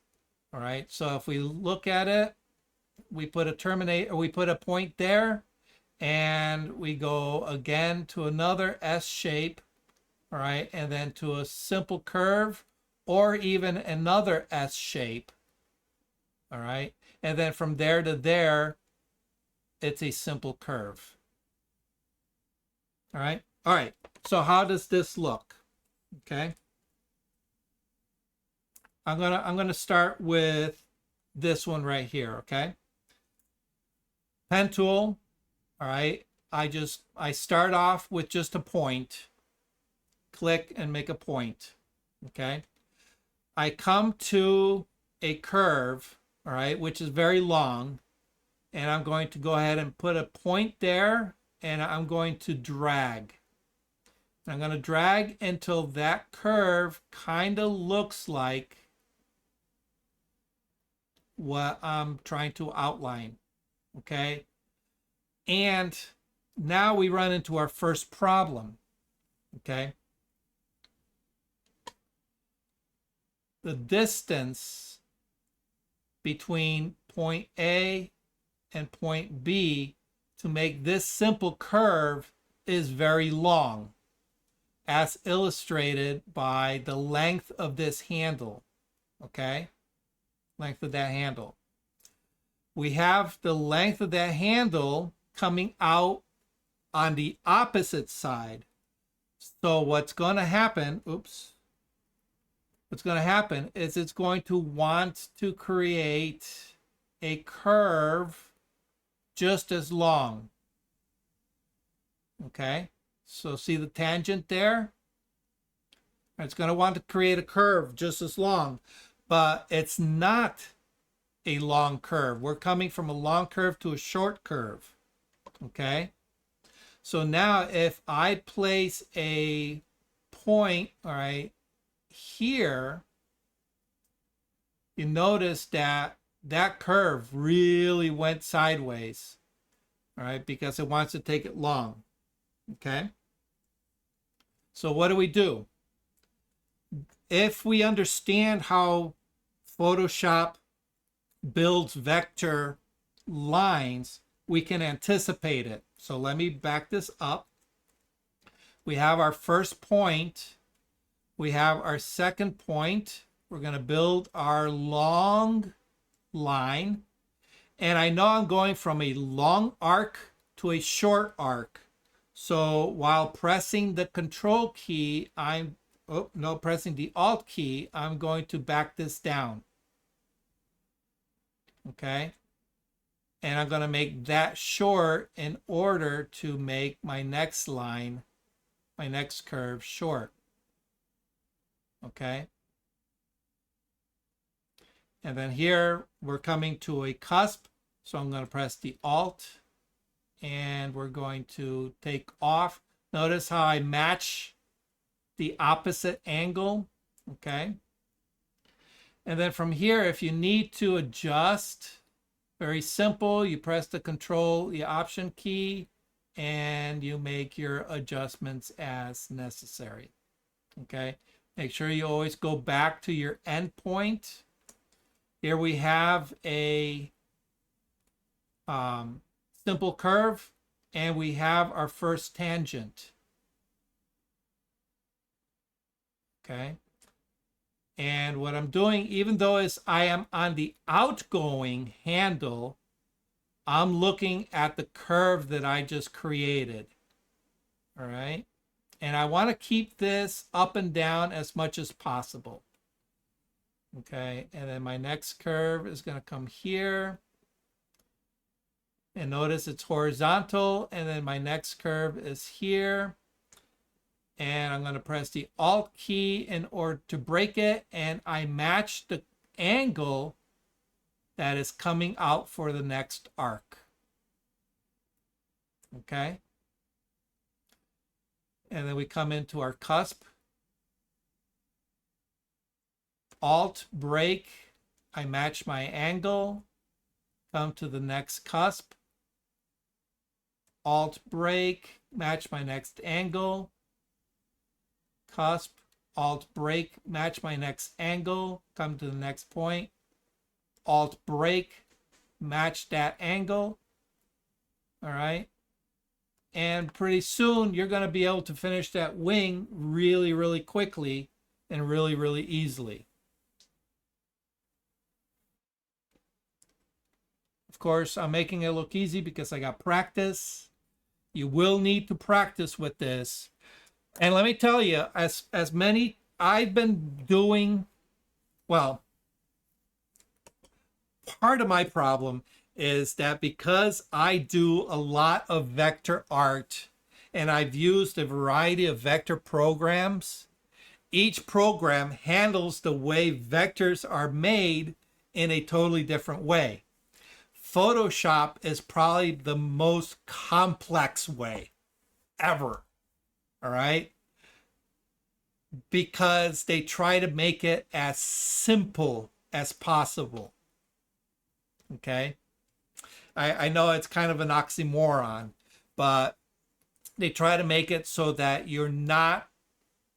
All right. So if we look at it, we put a point there, and we go again to another S shape. All right. And then to a simple curve, or even another S shape. All right. And then from there to there, it's a simple curve. All right. All right. So how does this look? Okay. I'm gonna start with this one right here. Okay. Pen tool. All right. I start off with just a point. Click and make a point. Okay. I come to a curve, all right, which is very long, and I'm going to go ahead and put a point there, and I'm going to drag. I'm going to drag until that curve kind of looks like what I'm trying to outline, okay? And now we run into our first problem, okay? The distance between point A and point B to make this simple curve is very long, as illustrated by the length of this handle, okay? Length of that handle. We have the length of that handle coming out on the opposite side. So what's going to happen, what's going to happen is it's going to want to create a curve just as long. Okay, so see the tangent there? It's going to want to create a curve just as long, but it's not a long curve. We're coming from a long curve to a short curve. Okay, so now if I place a point, all right, here, you notice that that curve really went sideways, all right, because it wants to take it long. Okay, so what do? If we understand how Photoshop builds vector lines, we can anticipate it. So let me back this up. We have our first point. We have our second point. We're going to build our long line. And I know I'm going from a long arc to a short arc. So while pressing the control key, pressing the alt key, I'm going to back this down. Okay. And I'm going to make that short in order to make my next line, my next curve short. Okay. And then here we're coming to a cusp. So I'm going to press the alt and we're going to take off. Notice how I match the opposite angle. Okay. And then from here, if you need to adjust, very simple, you press the control, the option key, and you make your adjustments as necessary. Okay. Make sure you always go back to your endpoint. Here we have a simple curve, and we have our first tangent. Okay. And what I'm doing, even though I am on the outgoing handle, I'm looking at the curve that I just created. All right. And I want to keep this up and down as much as possible. Okay. And then my next curve is going to come here. And notice it's horizontal. And then my next curve is here. And I'm going to press the alt key in order to break it. And I match the angle that is coming out for the next arc. Okay. And then we come into our cusp. Alt break. I match my angle. Come to the next cusp. Alt break. Match my next angle. Cusp, alt break, match my next angle, come to the next point, alt break, match that angle. All right. And pretty soon you're going to be able to finish that wing really, really quickly and really, really easily. Of course, I'm making it look easy because I got practice. You will need to practice with this. And let me tell you, as many I've been doing, well, part of my problem is that because I do a lot of vector art and I've used a variety of vector programs, each program handles the way vectors are made in a totally different way. Photoshop is probably the most complex way ever. All right. Because they try to make it as simple as possible. Okay. I know it's kind of an oxymoron, but they try to make it so that you're not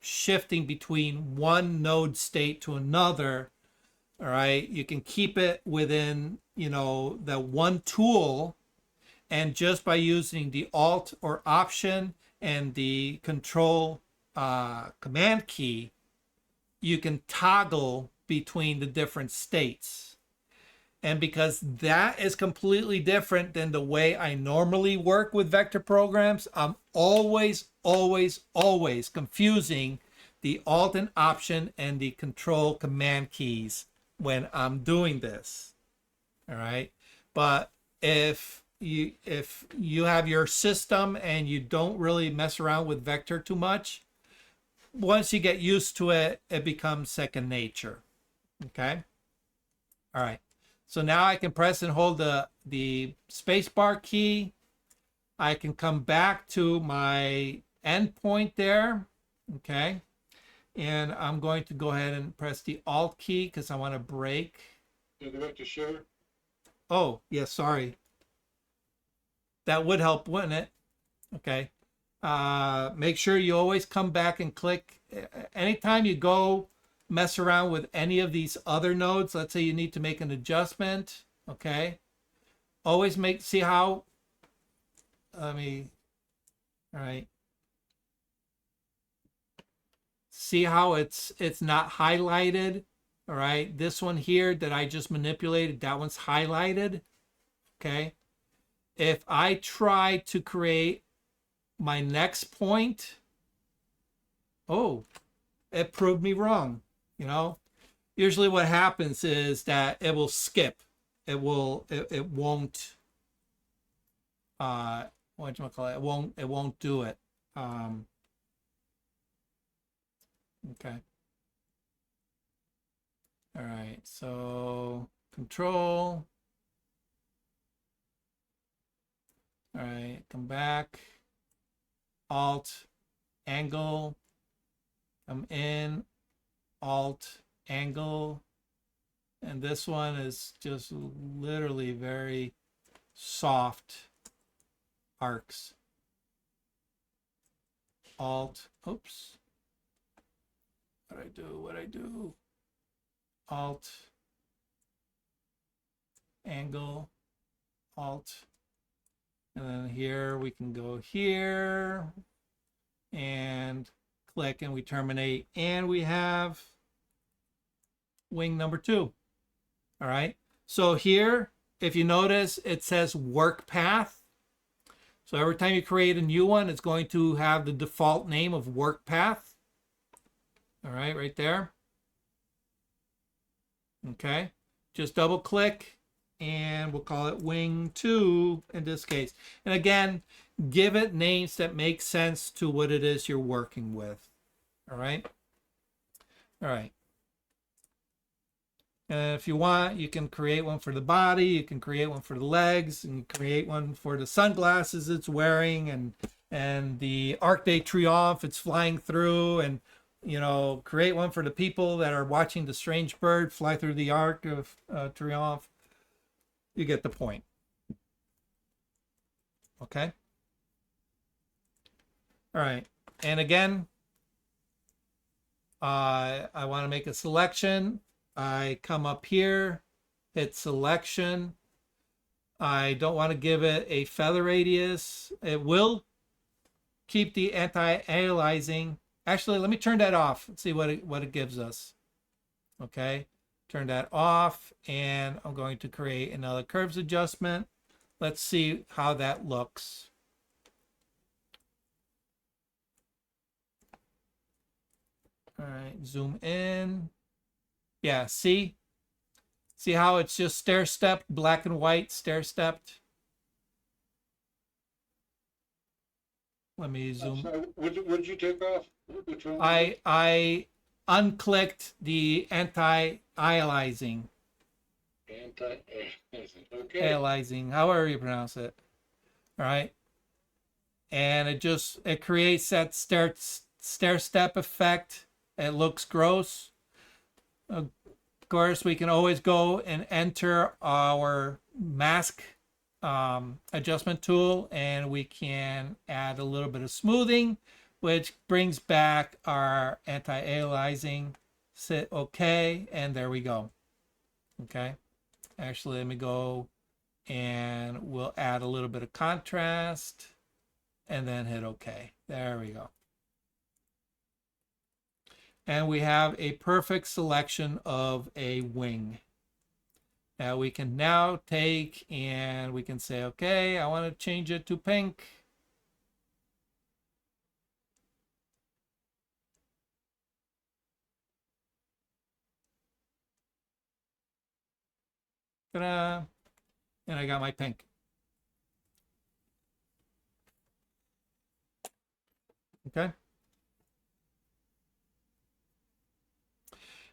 shifting between one node state to another. All right, you can keep it within, the one tool, and just by using the Alt or Option and the Control Command key, you can toggle between the different states. And because that is completely different than the way I normally work with vector programs, I'm always, always, always confusing the Alt and Option and the Control Command keys when I'm doing this. All right. But if you have your system and you don't really mess around with vector too much, once you get used to it, it becomes second nature. Okay. All right. So now I can press and hold the spacebar key. I can come back to my endpoint there. Okay. And I'm going to go ahead and press the Alt key because I want to break. You go back to share. Oh, yeah, sorry. That would help, wouldn't it? Okay. Make sure you always come back and click. Anytime you go mess around with any of these other nodes, let's say you need to make an adjustment, okay? Always see how, all right. See how it's not highlighted, all right? This one here that I just manipulated, that one's highlighted, okay? If I try to create my next point, oh, it proved me wrong, Usually what happens is that it will skip. It won't, it won't do it. Okay. All right, so Control. All right, come back. Alt, angle. Come in, Alt, angle. And this one is just literally very soft arcs. Alt, oops. What'd I do? Alt, angle, Alt. And then here we can go here and click and we terminate. And we have wing number 2. All right. So here, if you notice, it says work path. So every time you create a new one, it's going to have the default name of work path. All right, right there. Okay, just double click and we'll call it wing 2 in this case. And again, give it names that make sense to what it is you're working with. All right. All right. And if you want, you can create one for the body, you can create one for the legs, and create one for the sunglasses it's wearing, and the Arc de Triomphe it's flying through, and create one for the people that are watching the strange bird fly through the Arc of Triomphe. You get the point. Okay. All right. And again, I want to make a selection. I come up here, hit selection. I don't want to give it a feather radius. It will keep the anti-aliasing. Actually, let me turn that off. Let's see what it gives us. Okay, turn that off, and I'm going to create another curves adjustment. Let's see how that looks. All right, zoom in. Yeah, see how it's just stair-stepped, black and white, stair-stepped. Let me zoom. Sorry, what did you take off? Which one? I unclicked the anti-aliasing. Anti-aliasing. Okay. Aliasing, however you pronounce it. All right. And it creates that stair-step effect. It looks gross. Of course, we can always go and enter our mask adjustment tool, and we can add a little bit of smoothing, which brings back our anti-aliasing. Hit OK, and there we go. Okay, actually, let me go and we'll add a little bit of contrast and then hit OK. There we go. And we have a perfect selection of a wing. Now we can now take and we can say, okay, I want to change it to pink. Ta-da! And I got my pink. Okay.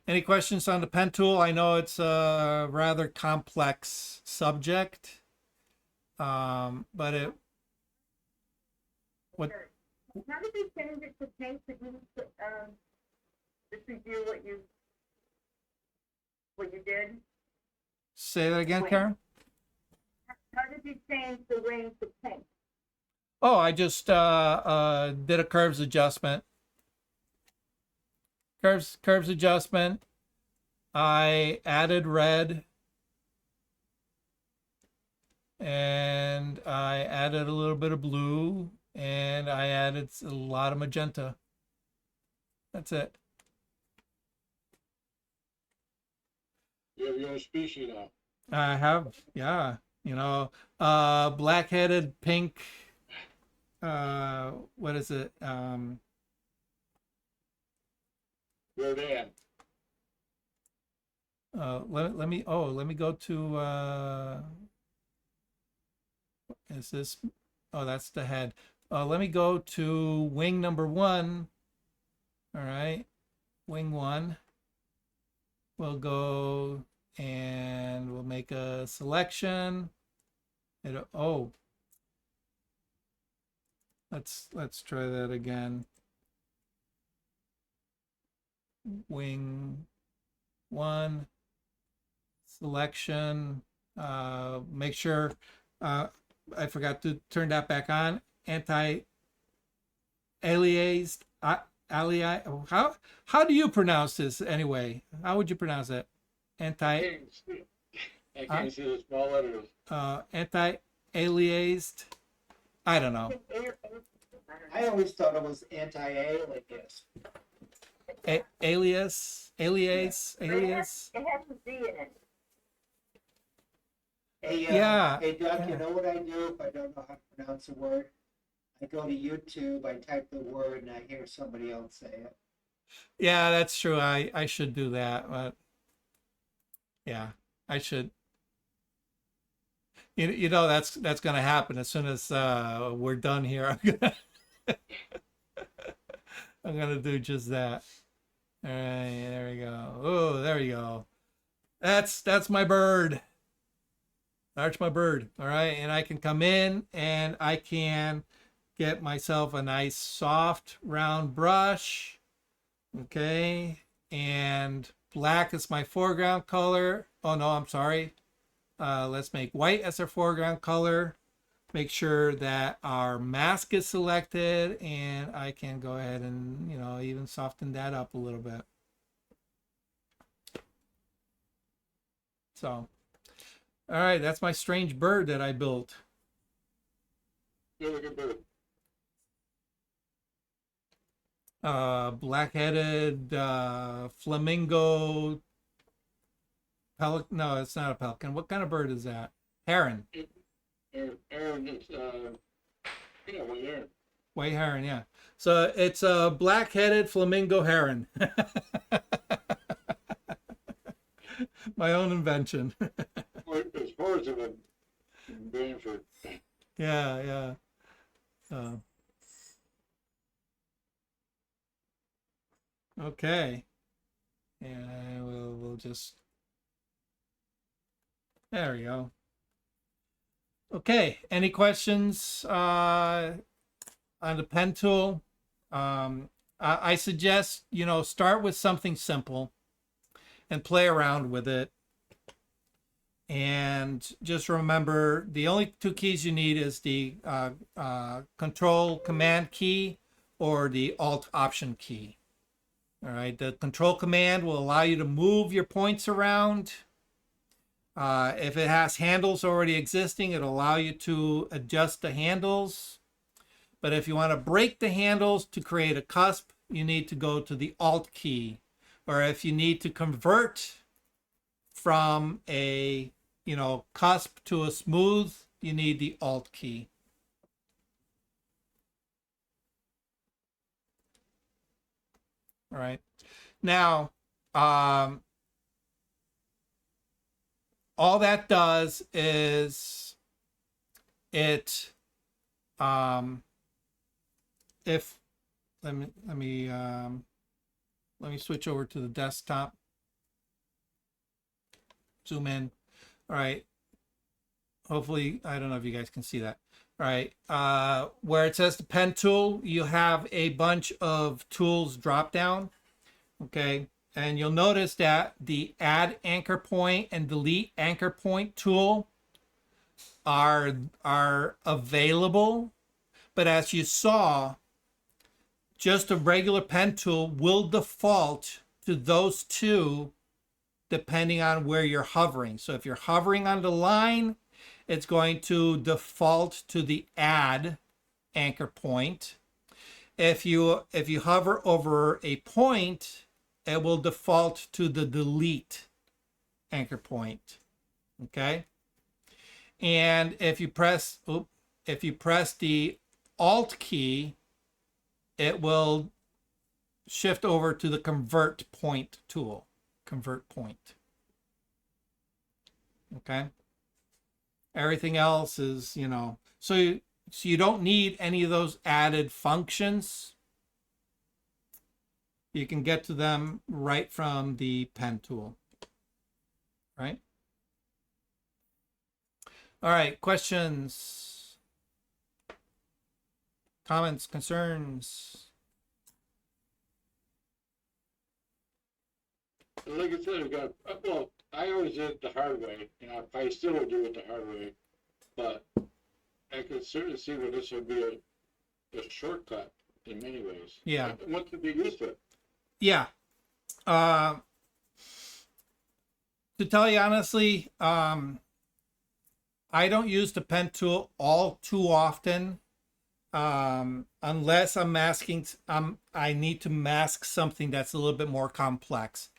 Any questions on the pen tool? I know it's a rather complex subject, but it. What? How did you change it to pink? Could you just review what you did? Say that again, Karen. How did you change the wing to pink? Oh, I just did a curves adjustment. Curves adjustment. I added red. And I added a little bit of blue. And I added a lot of magenta. That's it. You have your own species now. I have, yeah. You know, black-headed pink. What is it? Rodan. Let me go to is this, oh, that's the head. Let me go to wing number 1. All right, wing 1. We'll go and we'll make a selection. Let's try that again. Wing 1 selection. Make sure I forgot to turn that back on. Anti-aliased. How do you pronounce this anyway? How would you pronounce it? I can't see the small letters. Anti-aliased. I don't know. I always thought it was anti-alias. Alias. It has a Z in it. Hey, Yeah. Hey, Doug, Yeah. you know what I do if I don't know how to pronounce a word? I go to YouTube, I type the word, and I hear somebody else say it. Yeah, that's true. I should do that, but yeah, I should. You know that's going to happen as soon as we're done here. I'm gonna do just that. All right, there we go. Oh, there we go. That's my bird. That's my bird. All right, and I can come in and I can get myself a nice soft round brush. Okay, and black is my foreground color. Oh no, I'm sorry. Let's make white as our foreground color. Make sure that our mask is selected, and I can go ahead and, you know, even soften that up a little bit. So, all right, that's my strange bird that I built. Really good bird. Black-headed flamingo pelican. No, it's not a pelican. What kind of bird is that? Heron. Aaron, it's yeah, well, Aaron. White heron, yeah. So it's a black-headed flamingo heron. My own invention. There's hordes of them in Branford. Yeah. Okay. And we'll just. There we go. Okay. Any questions on the pen tool? I suggest, you know, start with something simple and play around with it. And just remember, the only two keys you need is the control command key or the alt option key. All right, the control command will allow you to move your points around. If it has handles already existing, it'll allow you to adjust the handles. But if you want to break the handles to create a cusp, you need to go to the alt key. Or if you need to convert from a cusp to a smooth, you need the alt key. All right. Now, all that does is if let me switch over to the desktop. Zoom in. All right. Hopefully, I don't know if you guys can see that. All right. Where it says the pen tool, you have a bunch of tools drop down. Okay. And you'll notice that the add anchor point and delete anchor point tool are available. But as you saw, just a regular pen tool will default to those two depending on where you're hovering. So if you're hovering on the line, it's going to default to the add anchor point. If you hover over a point, it will default to the delete anchor point. Okay? And if you press the alt key, it will shift over to the convert point tool. Convert point. Okay. Everything else is, so you don't need any of those added functions. You can get to them right from the pen tool. Right? All right, questions, comments, concerns? Like I said, I always did it the hard way, I still will do it the hard way, but I could certainly see where this would be a shortcut in many ways. Yeah. What could be used to it? Yeah. To tell you honestly, I don't use the pen tool all too often, unless I'm masking. I need to mask something that's a little bit more complex,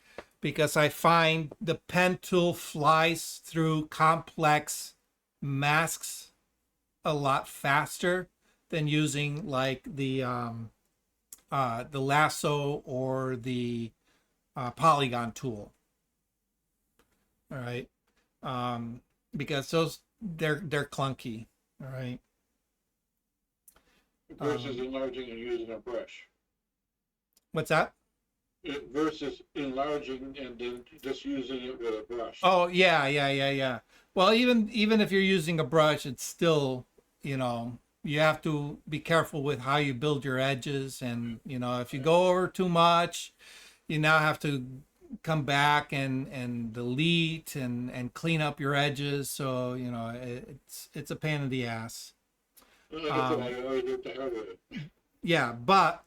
because I find the pen tool flies through complex masks a lot faster than using like the lasso or the polygon tool. All right, because those they're clunky. All right. Versus enlarging and using a brush. What's that? Versus enlarging and then just using it with a brush. Oh yeah. Well, even if you're using a brush, it's still, you have to be careful with how you build your edges, and if you go over too much, you now have to come back and delete and clean up your edges. So it's a pain in the ass. Like I said, I always do it the hard way. Yeah, but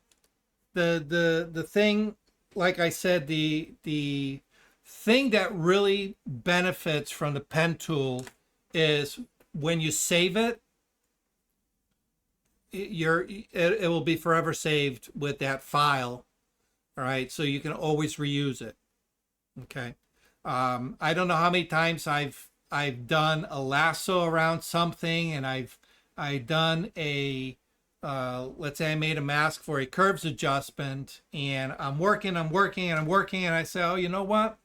the thing, like I said, the thing that really benefits from the pen tool is when you save it, it will be forever saved with that file. All right, so you can always reuse it. Okay. I don't know how many times I've done a lasso around something, and I've done a let's say I made a mask for a curves adjustment, and I'm working, and I say, oh, you know what?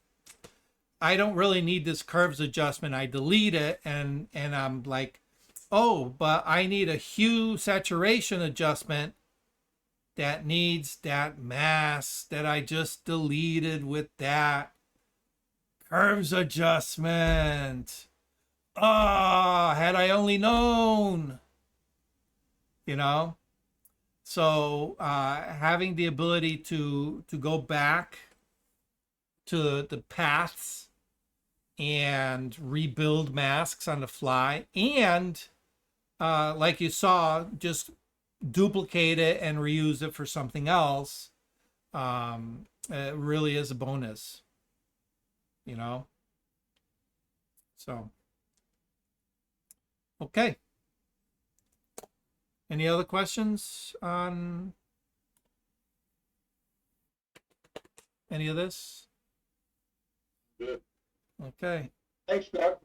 I don't really need this curves adjustment. I delete it, and I'm like, oh, but I need a hue saturation adjustment that needs that mask that I just deleted with that curves adjustment. Ah, had I only known. So having the ability to go back to the paths and rebuild masks on the fly, and like you saw, just duplicate it and reuse it for something else. It really is a bonus, you know. So, okay. Any other questions on any of this? Good. Okay. Thanks, Doc.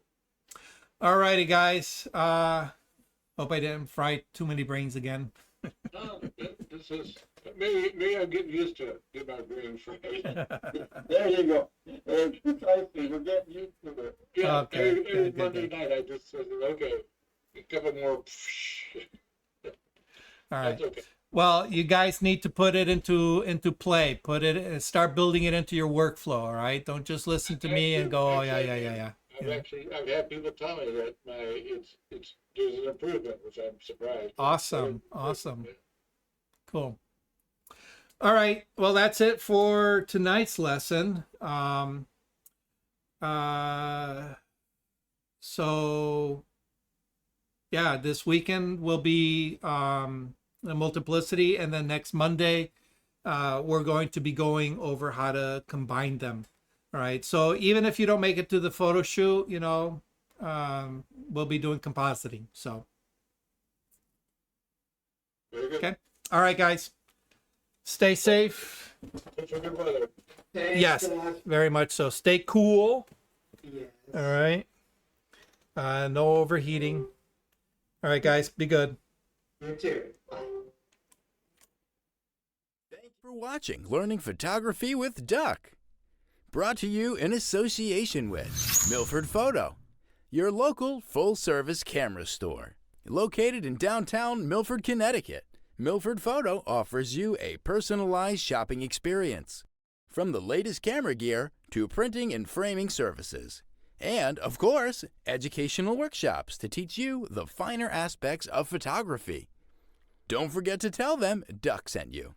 All righty, guys. Hope I didn't fry too many brains again. No, this is, maybe I'm getting used to it, get my brain fried. There you go. Precisely, we're getting used to it. Yeah, Okay, every good, Monday good. night, I just said, okay, a couple more. All right. That's okay. Well, you guys need to put it into play. Put it, start building it into your workflow. All right. Don't just listen to me and go, oh yeah, yeah, yeah, yeah. I've had people tell me that there's an improvement, which I'm surprised. Awesome, awesome. Cool. All right. Well, that's it for tonight's lesson. So yeah, this weekend will be the multiplicity, and then next Monday we're going to be going over how to combine them. All right. So even if you don't make it to the photo shoot, you know, we'll be doing compositing. So Very good. okay. All right, guys. Stay safe. Hope for good weather. Thanks, Yes, Doc. very much so. Stay cool. Yes. All right. No overheating. All right, guys. Be good. You too. Bye. Thank you for watching Learning Photography with Duck. Brought to you in association with Milford Photo, your local full-service camera store. Located in downtown Milford, Connecticut, Milford Photo offers you a personalized shopping experience. From the latest camera gear to printing and framing services. And, of course, educational workshops to teach you the finer aspects of photography. Don't forget to tell them Duck sent you.